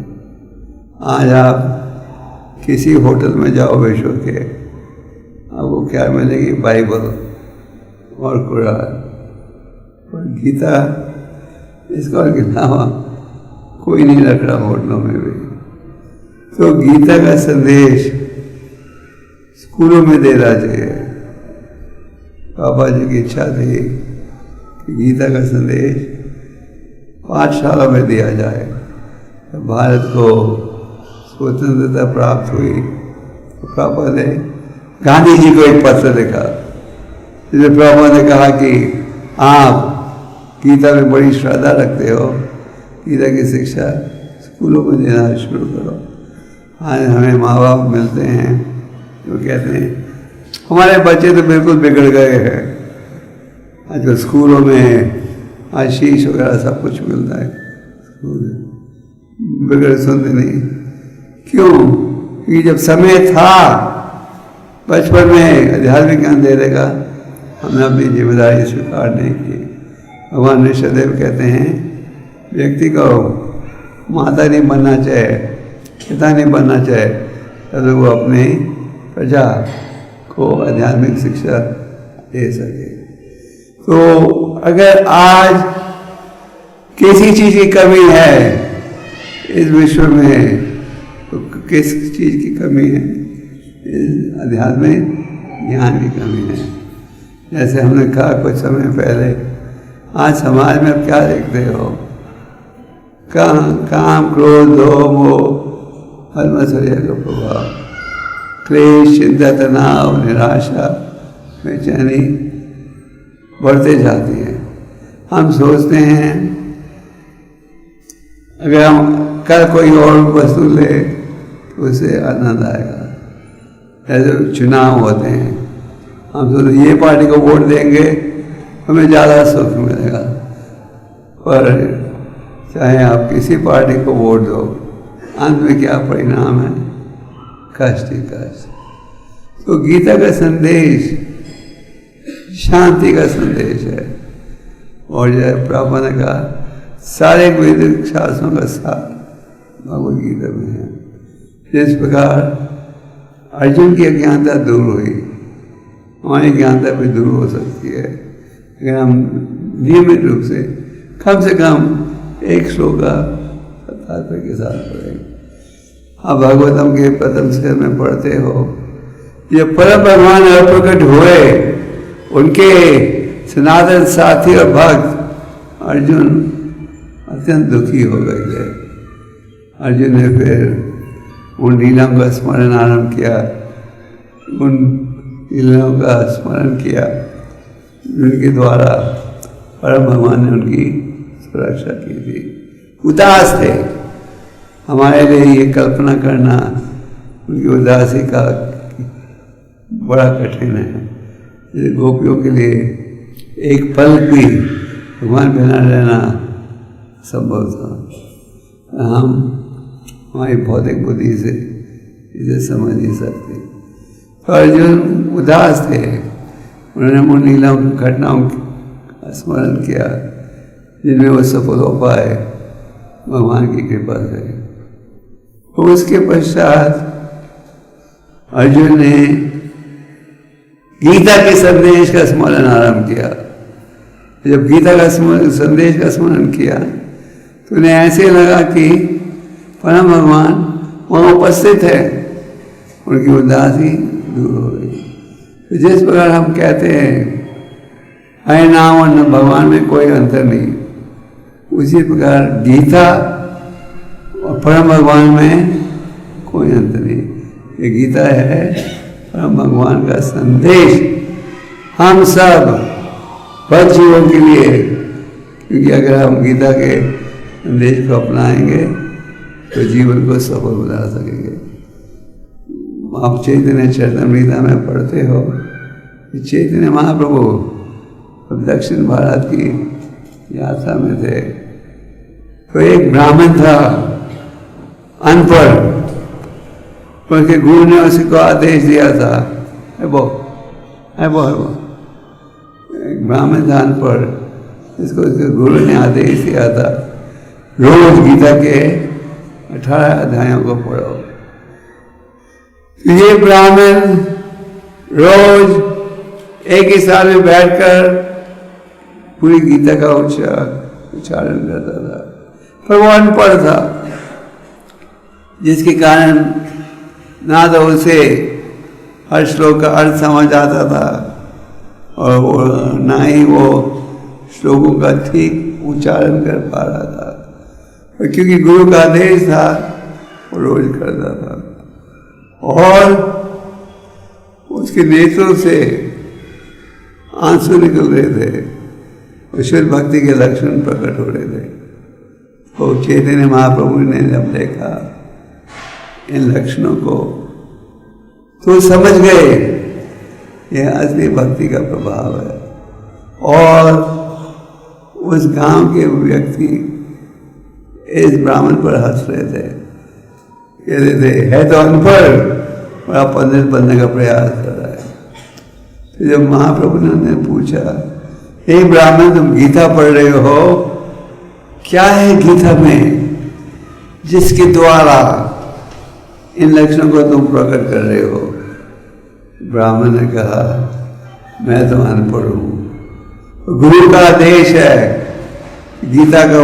आज आप किसी होटल में जाओ विश्व के, आपको क्या मिलेगी? बाइबल और कुरान और गीता, इसका अलावा कोई नहीं रख रहा होटलों में भी। तो गीता का संदेश स्कूलों में देना चाहिए। पापा जी की इच्छा थी कि गीता का संदेश पाठशाला में दिया जाए। तो भारत को स्वतंत्रता प्राप्त हुई तो पापा ने गांधी जी को एक पत्र लिखा, जिसमें पापा ने कहा कि आप गीता में बड़ी श्रद्धा रखते हो, गीता की शिक्षा स्कूलों में देना शुरू करो। आज हमें माँ बाप मिलते हैं जो कहते हैं हमारे बच्चे तो बिल्कुल बिगड़ गए हैं। आजकल स्कूलों में आशीष वगैरह सब कुछ मिलता है, बिगड़ सुनते नहीं। क्यों? क्योंकि जब समय था बचपन में आध्यात्मिक ज्ञान दे देगा, हमने अपनी जिम्मेदारी स्वीकार नहीं की। भगवान ऋषभदेव कहते हैं व्यक्ति को माता नहीं बनना चाहिए, पिता नहीं बनना चाहिए, तब वो अपनी प्रजा को आध्यात्मिक शिक्षा दे सके। तो अगर आज किसी चीज़ की कमी है इस विश्व में, तो किस चीज़ की कमी है? आध्यात्मिक ज्ञान की कमी है। जैसे हमने कहा कुछ समय पहले, आज समाज में अब क्या देखते हो? काम क्रोध मोह मत्सर्य का प्रभाव, क्लेश चिंता तनाव निराशा बेचैनी बढ़ते जाती है। हम सोचते हैं अगर हम कल कोई और वस्तु ले तो उसे आनंद आएगा। जैसे चुनाव होते हैं, हम सोचते ये पार्टी को वोट देंगे हमें ज़्यादा सुख मिलेगा, पर चाहे आप किसी पार्टी को वोट दो, अंत में क्या परिणाम है? कष्ट ही कष्ट। तो गीता का संदेश शांति का संदेश है, और जो प्रभुपाद ने कहा सारे वैदिक शास्त्रों का सार भगवद गीता में है। जिस प्रकार अर्जुन की अज्ञानता दूर हुई, हमारी अज्ञानता भी दूर हो सकती है अगर हम नियमित रूप से कम एक श्लोक का तात्पर्य के साथ पढ़ें। आप भागवतम के प्रथम स्कंद में पढ़ते हो, जब परम भगवान प्रकट हुए, उनके सनातन साथी और भक्त अर्जुन अत्यंत दुखी हो गए थे। अर्जुन ने फिर उन लीलाओं का स्मरण आरंभ किया, उन लीलाओं का स्मरण किया जिनके द्वारा परम भगवान ने उनकी सुरक्षा की थी। उदास थे, हमारे लिए ये कल्पना करना उनकी उदासी का बड़ा कठिन है। जैसे गोपियों के लिए एक पल भी भगवान बिना रहना संभव था, हम हमारी भौतिक बुद्धि से इसे समझ नहीं सकते। तो अर्जुन उदास थे, उन्होंने उन लीलाओं घटनाओं का स्मरण किया जिनमें वो सफल हो पाए भगवान की कृपा से। तो उसके पश्चात अर्जुन ने गीता के संदेश का स्मरण आरंभ किया। जब गीता का संदेश का स्मरण किया तो उन्हें ऐसे लगा कि परम भगवान वहाँ उपस्थित है, उनकी उदासी दूर हो गई। तो जिस प्रकार हम कहते हैं है नाम और भगवान में कोई अंतर नहीं, उसी प्रकार गीता और परम भगवान में कोई अंतर नहीं। ये गीता है परम भगवान का संदेश हम सब भक्त जीवों के लिए, क्योंकि अगर हम गीता के संदेश को अपनाएंगे तो जीवन को सफल बना सकेंगे। आप चैतन्य चरितामृत में पढ़ते हो कि चैतन्य महाप्रभु दक्षिण भारत की यात्रा में थे, तो एक ब्राह्मण था अनपढ़, उनके गुरु ने उसी को आदेश दिया था, एक ब्राह्मण था अनपढ़, जिसको उसके गुरु ने आदेश दिया था रोज गीता के 18 अध्यायों को पढ़ो। ये ब्राह्मण रोज एक ही साल में बैठकर पूरी गीता का उच्चारण करता था, पर वो अनपढ़ था, जिसके कारण ना तो उसे हर श्लोक का अर्थ समझ आता था और ना ही वो श्लोकों का ठीक उच्चारण कर पा रहा था। और क्योंकि गुरु का आदेश था वो रोज करता था, और उसके नेत्रों से आंसू निकल रहे थे, ईश्वर भक्ति के लक्षण प्रकट हो रहे थे। तो चैतन्य महाप्रभु ने जब देखा इन लक्षणों को तो समझ गए यह असली भक्ति का प्रभाव है। और उस गांव के व्यक्ति इस ब्राह्मण पर हंस रहे थे, कहते थे है तो अनपढ़ और आप पंडित बनने का प्रयास कर रहा है। तो जब महाप्रभु ने उन्हें पूछा, हे ब्राह्मण तुम गीता पढ़ रहे हो, क्या है गीता में जिसके द्वारा इन लक्षणों को तुम प्रकट कर रहे हो? ब्राह्मण ने कहा मैं तो अनपढ़ हूँ, गुरु का आदेश है गीता का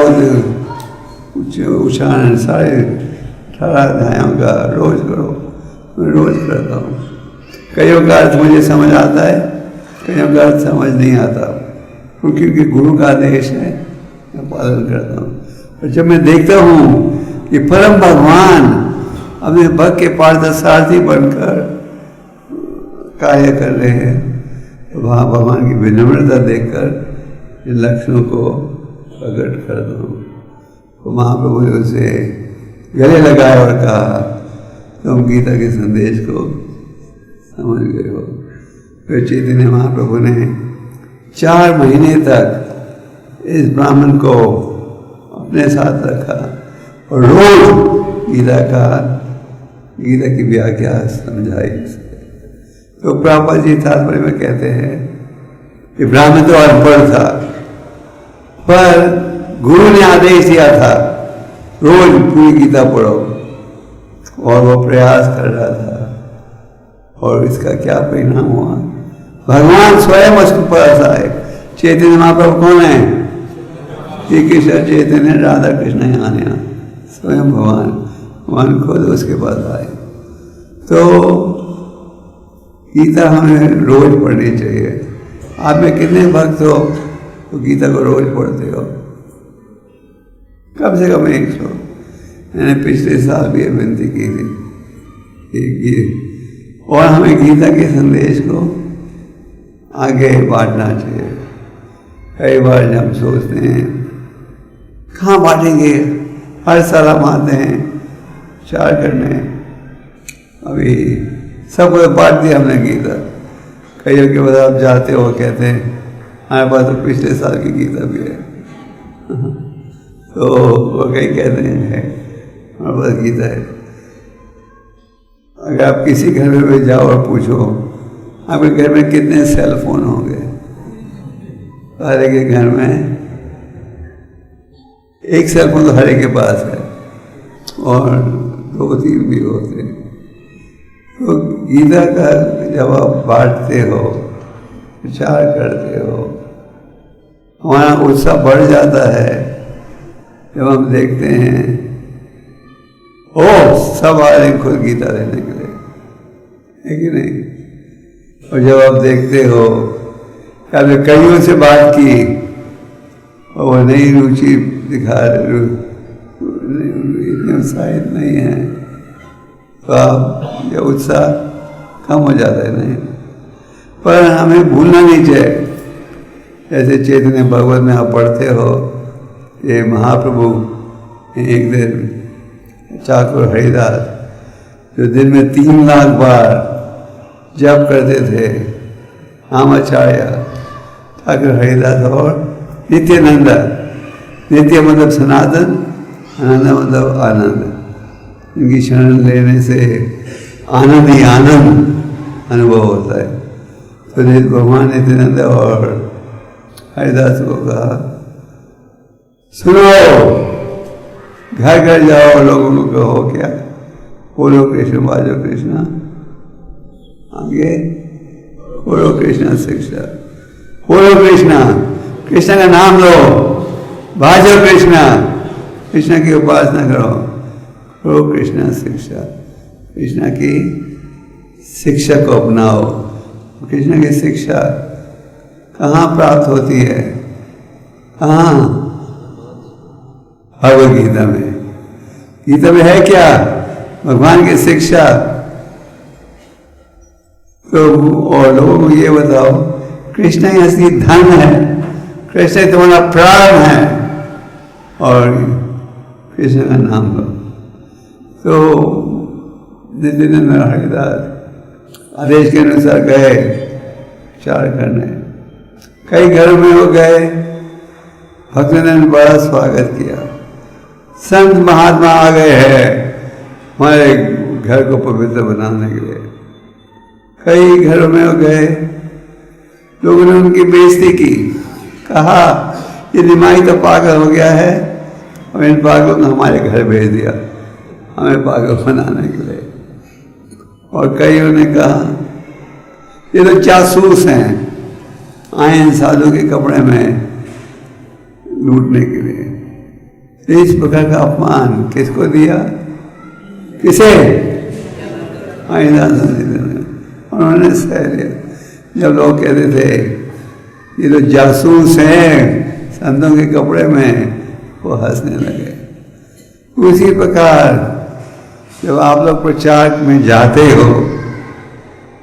उच्चारण 18 अध्यायों का रोज करो। मैं रोज करता हूँ, कईयों का अर्थ मुझे समझ आता है, कईयों का अर्थ समझ नहीं आता, क्योंकि गुरु का आदेश है मैं पालन करता हूँ। और जब मैं देखता हूँ कि परम भगवान अपने भक्त के पार्थसारथी बनकर कार्य कर रहे हैं, तो वहाँ भगवान की विनम्रता देखकर इन लक्षणों को प्रकट करता हूँ। तो महाप्रभु ने उसे गले लगाया और कहा तुम गीता के संदेश को समझ गए हो। फिर चैतन्य महाप्रभु ने 4 महीने तक इस ब्राह्मण को अपने साथ रखा और रोज गीता की व्याख्या समझाई। तो प्रभुपाद जी तात्पर्य में कहते हैं कि ब्राह्मण तो अनपढ़ था, पर गुरु ने आदेश दिया था रोज पूरी गीता पढ़ो, और वो प्रयास कर रहा था। और इसका क्या परिणाम हुआ? भगवान स्वयं उसके पास आए। चैतन्य महाप्रभु कौन है? श्री कृष्ण चैतन्य राधा कृष्ण यहाँ स्वयं भगवान खुद उसके पास आए। तो गीता हमें रोज पढ़नी चाहिए। आप में कितने भक्त हो तो गीता को रोज पढ़ते हो? कम से कम 100। मैंने पिछले साल भी विनती की थी। और हमें गीता के संदेश को आगे बांटना चाहिए। कई बार जब सोचते हैं कहाँ बांटेंगे, हर साल हम आते हैं चार करने, अभी सबको बांट दिया हमने गीता। कईयों के बाद आप जाते हो कहते हैं हमारे पास तो पिछले साल की गीता भी है। तो वो कई कहते हैं हमारे पास गीता है। अगर आप किसी घर में भी जाओ और पूछो आपके घर में कितने सेल फोन होंगे, हर एक घर में एक सेल फोन तो हर एक के पास है, और 2-3 भी होते हैं। तो गीता का जब आप बांटते हो, विचार करते हो, हमारा उत्साह बढ़ जाता है जब हम देखते हैं ओ सब आ रहे खुद गीता लेने के लिए, है कि नहीं? और जब आप देखते हो कि आपने कईयों से बात की और वो नई रुचि दिखा रहे, इतने उत्साहित नहीं है, तो आप ये उत्साह कम हो जाता है। नहीं, पर हमें भूलना नहीं चाहिए। जैसे चैतन्य भगवत में आप पढ़ते हो ये महाप्रभु एक दिन ठाकुर हरिदास जो दिन में 3 लाख बार जप करते थे, आचार्य ठाकुर हरिदास और नित्यानंद। नित्य मतलब सनातन, आनंद मतलब आनंद। इनकी शरण लेने से आनंद ही आनंद अनुभव होता है। तो भगवान नित्यानंद और हरिदास को कहा सुनो, घर घर जाओ, लोगों को कहो क्या, बोलो कृष्ण बाजो कृष्ण, आगे बोलो कृष्ण शिक्षा, बोलो कृष्ण, कृष्ण का नाम लो, बाजो कृष्ण, कृष्ण की उपासना करो, बोलो कृष्ण शिक्षा, कृष्ण की शिक्षा को अपनाओ। कृष्ण की शिक्षा कहाँ प्राप्त होती है? कहाँ? भगवद गीता में। गीता में है क्या? भगवान की शिक्षा। तो और लोगों को ये बताओ, कृष्ण ही असली धन है, कृष्ण ही तुम्हारा प्राण है, और कृष्ण का नाम लो। तो नित्यानंद हरिदास आदेश के अनुसार गए विचार करने। कई घरों में हो गए, भक्तों ने बड़ा स्वागत किया। संत महात्मा आ गए हैं हमारे घर को पवित्र बनाने के लिए। कई घरों में हो गए, लोगों ने उनकी बेइज्जती की, कहा ये निमाई तो पागल हो गया है, और इन पागलों ने हमारे घर भेज दिया हमें पागल बनाने के लिए। और कईयों ने कहा ये तो जासूस हैं, आए हैं साधु के कपड़े में लूटने के लिए। इस प्रकार का अपमान किसको दिया? किसे? उन्होंने सह लिया। जब लोग कहते थे ये तो जासूस हैं संतों के कपड़े में, वो हंसने लगे। उसी प्रकार जब आप लोग प्रचार में जाते हो,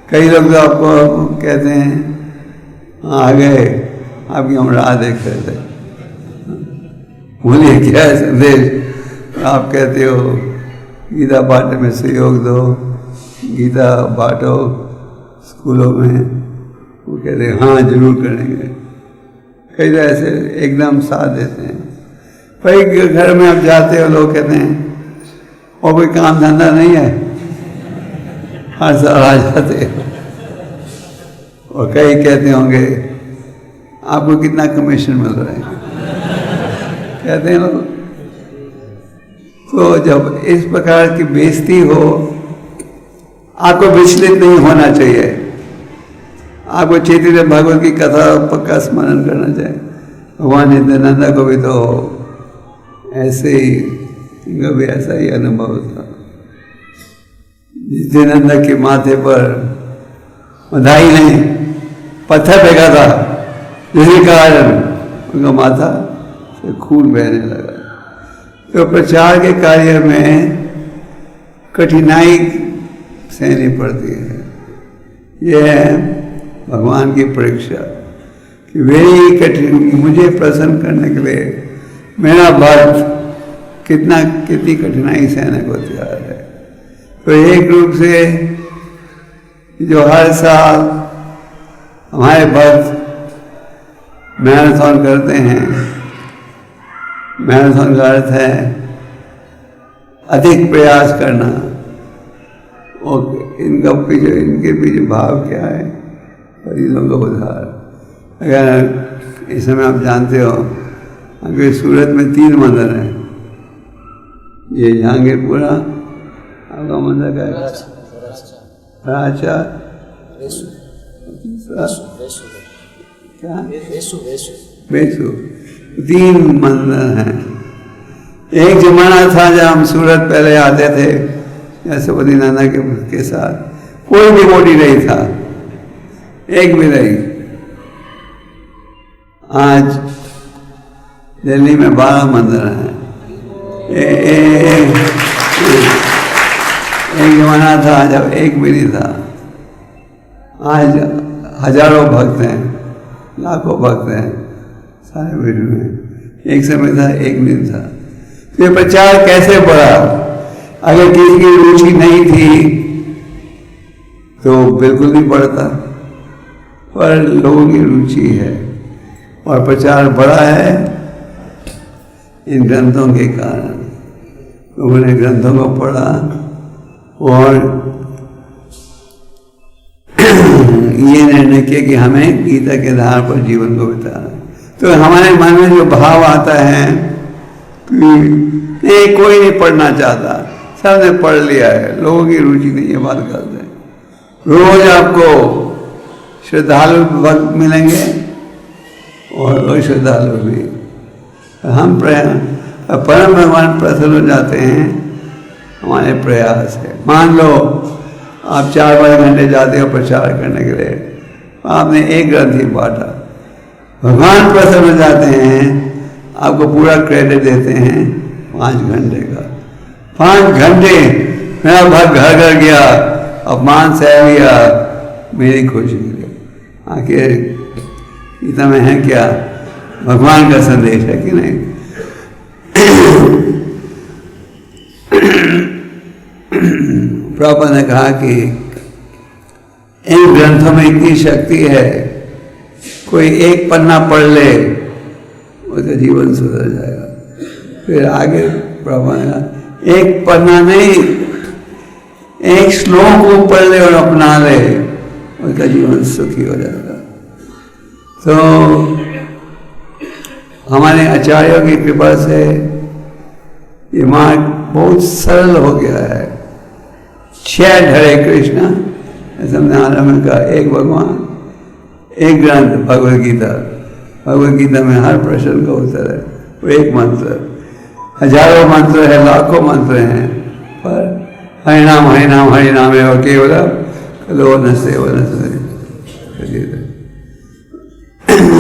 कई लोग तो आपको कहते हैं आ गए आपकी हम राह देख रहे थे, बोलिए क्या संदेश? आप कहते हो गीता बांटने में सहयोग दो, गीता बांटो स्कूलों में, वो कहते हैं हाँ जरूर करेंगे। कई तो ऐसे एकदम साथ देते हैं, भाई घर में आप जाते हो, लोग कहते हैं और कोई काम धंधा नहीं है, हर साल आ जाते हो। और कई कहते होंगे आपको कितना कमीशन मिल रहा है, कहते हैं लोग। तो जब इस प्रकार की बेइज्जती हो, आपको विचलित नहीं होना चाहिए। आपको चैतन्य भागवत की कथा पक्का स्मरण करना चाहिए। भगवान नित्यानंद को भी तो ऐसे ही, इनका भी ऐसा ही अनुभव था। नित्यानंद के माथे पर बधाई नहीं, पत्थर फेंका था, जिसके कारण उनका माथा से खून बहने लगा। तो प्रचार के कार्य में कठिनाई सहनी पड़ती है। यह है भगवान की परीक्षा कि मेरी कठिन, मुझे प्रसन्न करने के लिए मेरा भक्त कितनी कठिनाई सहने को तैयार है। तो एक रूप से जो हर साल हमारे भक्त मैराथन करते हैं, मैराथन का अर्थ है अधिक प्रयास करना। और इनके पीछे भाव क्या है? मरीजों का उद्धार। अगर इस समय आप जानते हो, अगर सूरत में 3 मंदिर हैं। ये जहांगीरपुरा, आपका मंदिर का राजा क्या बेसु, 3 मंदिर हैं। एक जमाना था जब हम सूरत पहले आते थे यशोपति नाना के साथ, कोई भी डिवोटी नहीं था, एक भी नहीं। आज दिल्ली में 12 मंदिर हैं। एक जमाना था जब एक भी नहीं था। आज हजारों भक्त हैं, लाखों भक्त हैं सारे विश्व में। एक समय था एक नहीं था। ये प्रचार कैसे बढ़ा? अगर किसी की रुचि नहीं थी तो बिल्कुल नहीं बढ़ता, पर लोगों की रुचि है और प्रचार बढ़ा है इन ग्रंथों के कारण। लोगों ने ग्रंथों को पढ़ा और ये निर्णय किया कि हमें गीता के आधार पर जीवन को बिताना। तो हमारे मन में जो भाव आता है कि कोई नहीं पढ़ना चाहता, सबने पढ़ लिया है, लोगों की रुचि नहीं है, बात करते हैं। रोज आपको श्रद्धालु भक्त मिलेंगे और श्रद्धालु भी। हम परम भगवान प्रसन्न हो जाते हैं, हमारे प्रयास है। मान लो आप 4-5 घंटे जाते हो प्रचार करने के लिए, आपने एक ग्रंथ ही बांटा, भगवान प्रसन्न हो जाते हैं, आपको पूरा क्रेडिट देते हैं 5 घंटे का। 5 घंटे मेरा भक्त घर घर गया, अपमान सह लिया, मेरी खुशी के लिए। आखिर गीता में है क्या? भगवान का संदेश है कि नहीं? प्रभुपाद ने कहा कि इन ग्रंथों में इतनी शक्ति है, कोई एक पन्ना पढ़ ले उसका जीवन सुधर जाएगा। फिर आगे प्रभुपाद ने कहा एक पन्ना नहीं, एक श्लोक को पढ़ ले और अपना ले, उसका जीवन सुखी हो जाएगा। तो हमारे आचार्यों की कृपा से ये मार्ग बहुत सरल हो गया है। 6 हरे कृष्णा, ऐसा हमने आरंभ में कहा, एक भगवान, एक ग्रंथ भगवद गीता। भगवद गीता में हर प्रश्न का उत्तर है, वो एक मंत्र। हजारों मंत्र है, लाखों मंत्र हैं, पर हरिनाम हरिनाम हरिनाम है केवलम कलो नस्ते व नस्ते।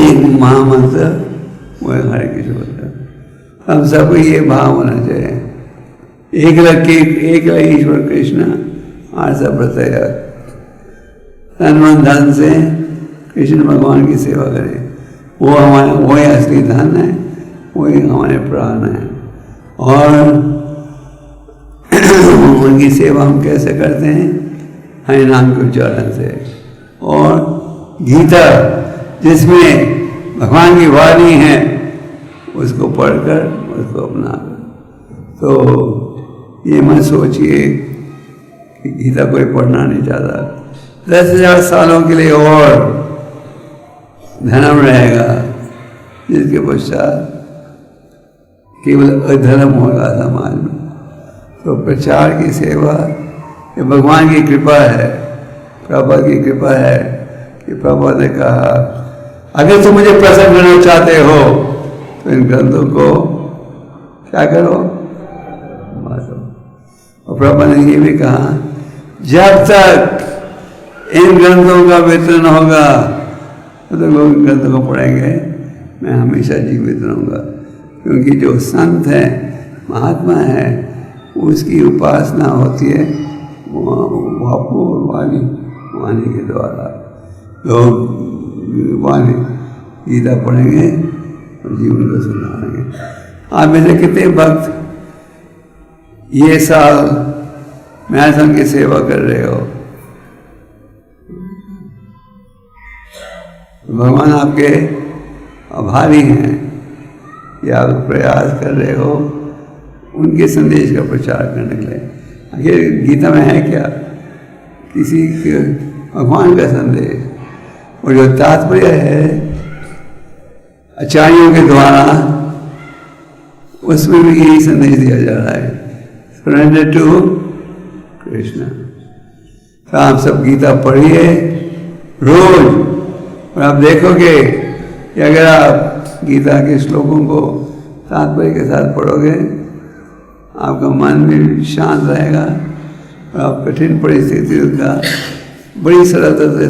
एक महामंत्र वो है हरे कृष्ण मंत्र। हम सबको ये भाव होना चाहिए, एक ईश्वर कृष्ण आर सब प्रत्यय। तन मन धन से कृष्ण भगवान की सेवा करें, वो हमारे वही असली धन है, वही हमारे प्राण है। और उनकी सेवा हम कैसे करते हैं? हरि नाम के उच्चारण से। और गीता जिसमें भगवान की वाणी है, उसको पढ़कर उसको अपना। तो ये मत सोचिए कि गीता कोई पढ़ना नहीं चाहता। 10,000 सालों के लिए और धर्म रहेगा, जिसके पश्चात केवल अधर्म होगा समाज में। तो प्रचार की सेवा ये भगवान की कृपा है, प्रभुपाद की कृपा है कि प्रभुपाद ने कहा अगर तुम मुझे प्रसन्न करना चाहते हो तो इन ग्रंथों को क्या करो, बांटो। और प्रभुपाद ने ये भी कहा जब तक इन ग्रंथों का वितरण होगा तो लोग इन ग्रंथों को पढ़ेंगे, मैं हमेशा जीवित रहूँगा। क्योंकि जो संत है, महात्मा है, उसकी उपासना होती है वाणी के द्वारा। लोग वाणी गीता पढ़ेंगे और जीवन को सुधारेंगे। आप में से कितने भक्त ये साल मैराथन की सेवा कर रहे हो? भगवान आपके आभारी हैं कि आप प्रयास कर रहे हो उनके संदेश का प्रचार करने के लिए। आखिर गीता में है क्या? किसी के भगवान का संदेश, और जो तात्पर्य है आचार्यों के द्वारा, उसमें भी यही संदेश दिया जा रहा है, सरेंडर टू कृष्ण। तो आप सब गीता पढ़िए रोज, और आप देखोगे कि अगर आप गीता के श्लोकों को तात्पर्य के साथ पढ़ोगे, आपका मन भी शांत रहेगा और आप कठिन परिस्थितियों का बड़ी सरलता से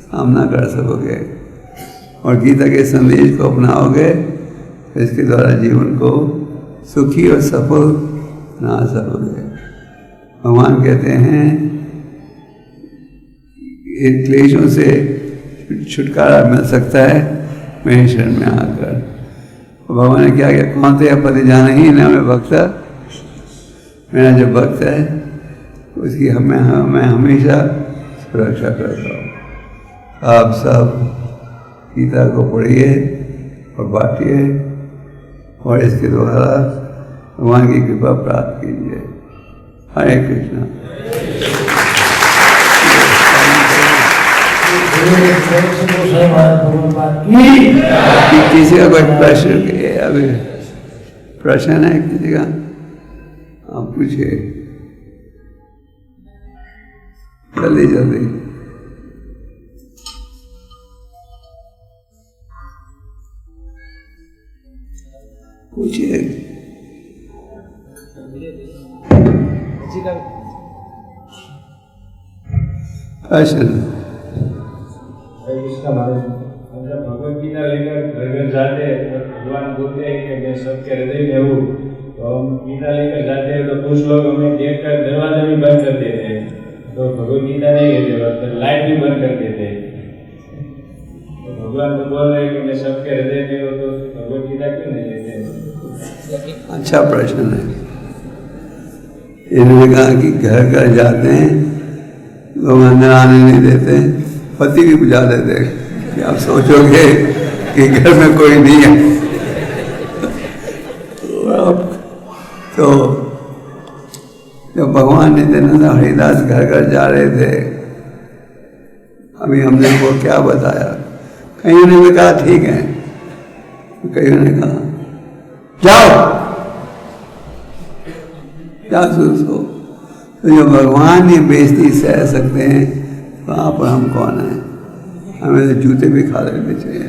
सामना कर सकोगे और गीता के संदेश को अपनाओगे। इसके द्वारा जीवन को सुखी और सफल बना सकोगे। भगवान कहते हैं इन क्लेशों से छुटकारा मिल सकता है मेरे शरण में आकर। भगवान ने क्या किया? कौन थे पति जाने ही ना मैं भक्त, मेरा जो भक्त है उसकी मैं हमेशा सुरक्षा करता हूँ। आप सब गीता को पढ़िए और बांटिए और इसके द्वारा भगवान की कृपा प्राप्त कीजिए। हरे कृष्णा। किसी का कोई प्रश्न? अभी प्रश्न है किसी का? आप पूछिए जल्दी जल्दी। पूछिए। प्रश्न? हम जब भगवत गीता लेकर घर घर जाते हैं तो भगवान बोलते हैं कि मैं सबके हृदय में हूँ, तो हम गीता लेकर जाते हैं तो कुछ लोग हमें देखकर दरवाजा भी बंद कर देते हैं, तो भगवत गीता नहीं लेते, तो लाइट भी बंद कर देते हैं। तो भगवान तो बोल रहे हैं कि मैं सबके हृदय में हूँ, तो भगवत गीता क्यों नहीं लेते? अच्छा प्रश्न है। इन्होंने कहा कि घर घर जाते हैं, लोग अंदर आने नहीं देते, पति भी बुझा देते हैं कि आप सोचोगे कि घर में कोई नहीं है। तो जब भगवान नित्यानंद हरिदास घर घर जा रहे थे, अभी हमने वो क्या बताया, कईयों ने भी कहा ठीक है, कईयों ने कहा जाओ जासूस हो। तो जो भगवान ये बेइज्जती सह सकते हैं तो आप और हम कौन हैं? हमें तो जूते भी खा लेने चाहिए।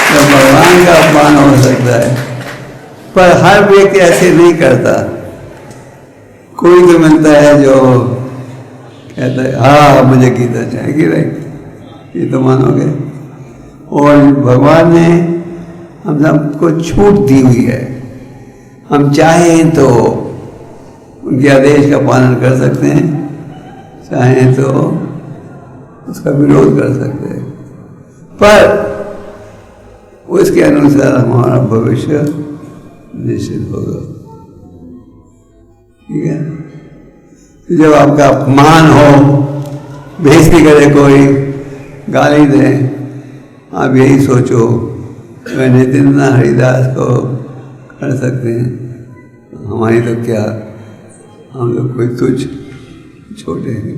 तो भगवान का अपमान हो सकता है, पर हर व्यक्ति ऐसे नहीं करता। कोई तो मिलता है जो कहता है हाँ मुझे गीता चाहिए, राइट, ये तो मानोगे। और भगवान ने हम सबको छूट दी हुई है, हम चाहें तो उनके आदेश का पालन कर सकते हैं, चाहें तो उसका विरोध कर सकते हैं, पर उसके अनुसार हमारा भविष्य निश्चित होगा। ठीक है? तो जब आपका अपमान हो, बेइज्जती करे, कोई गाली दे, आप यही सोचो, वह नित्यानंद हरिदास को कर सकते हैं, हमारी तो क्या, हम लोग कोई तुच्छ छोटे हैं।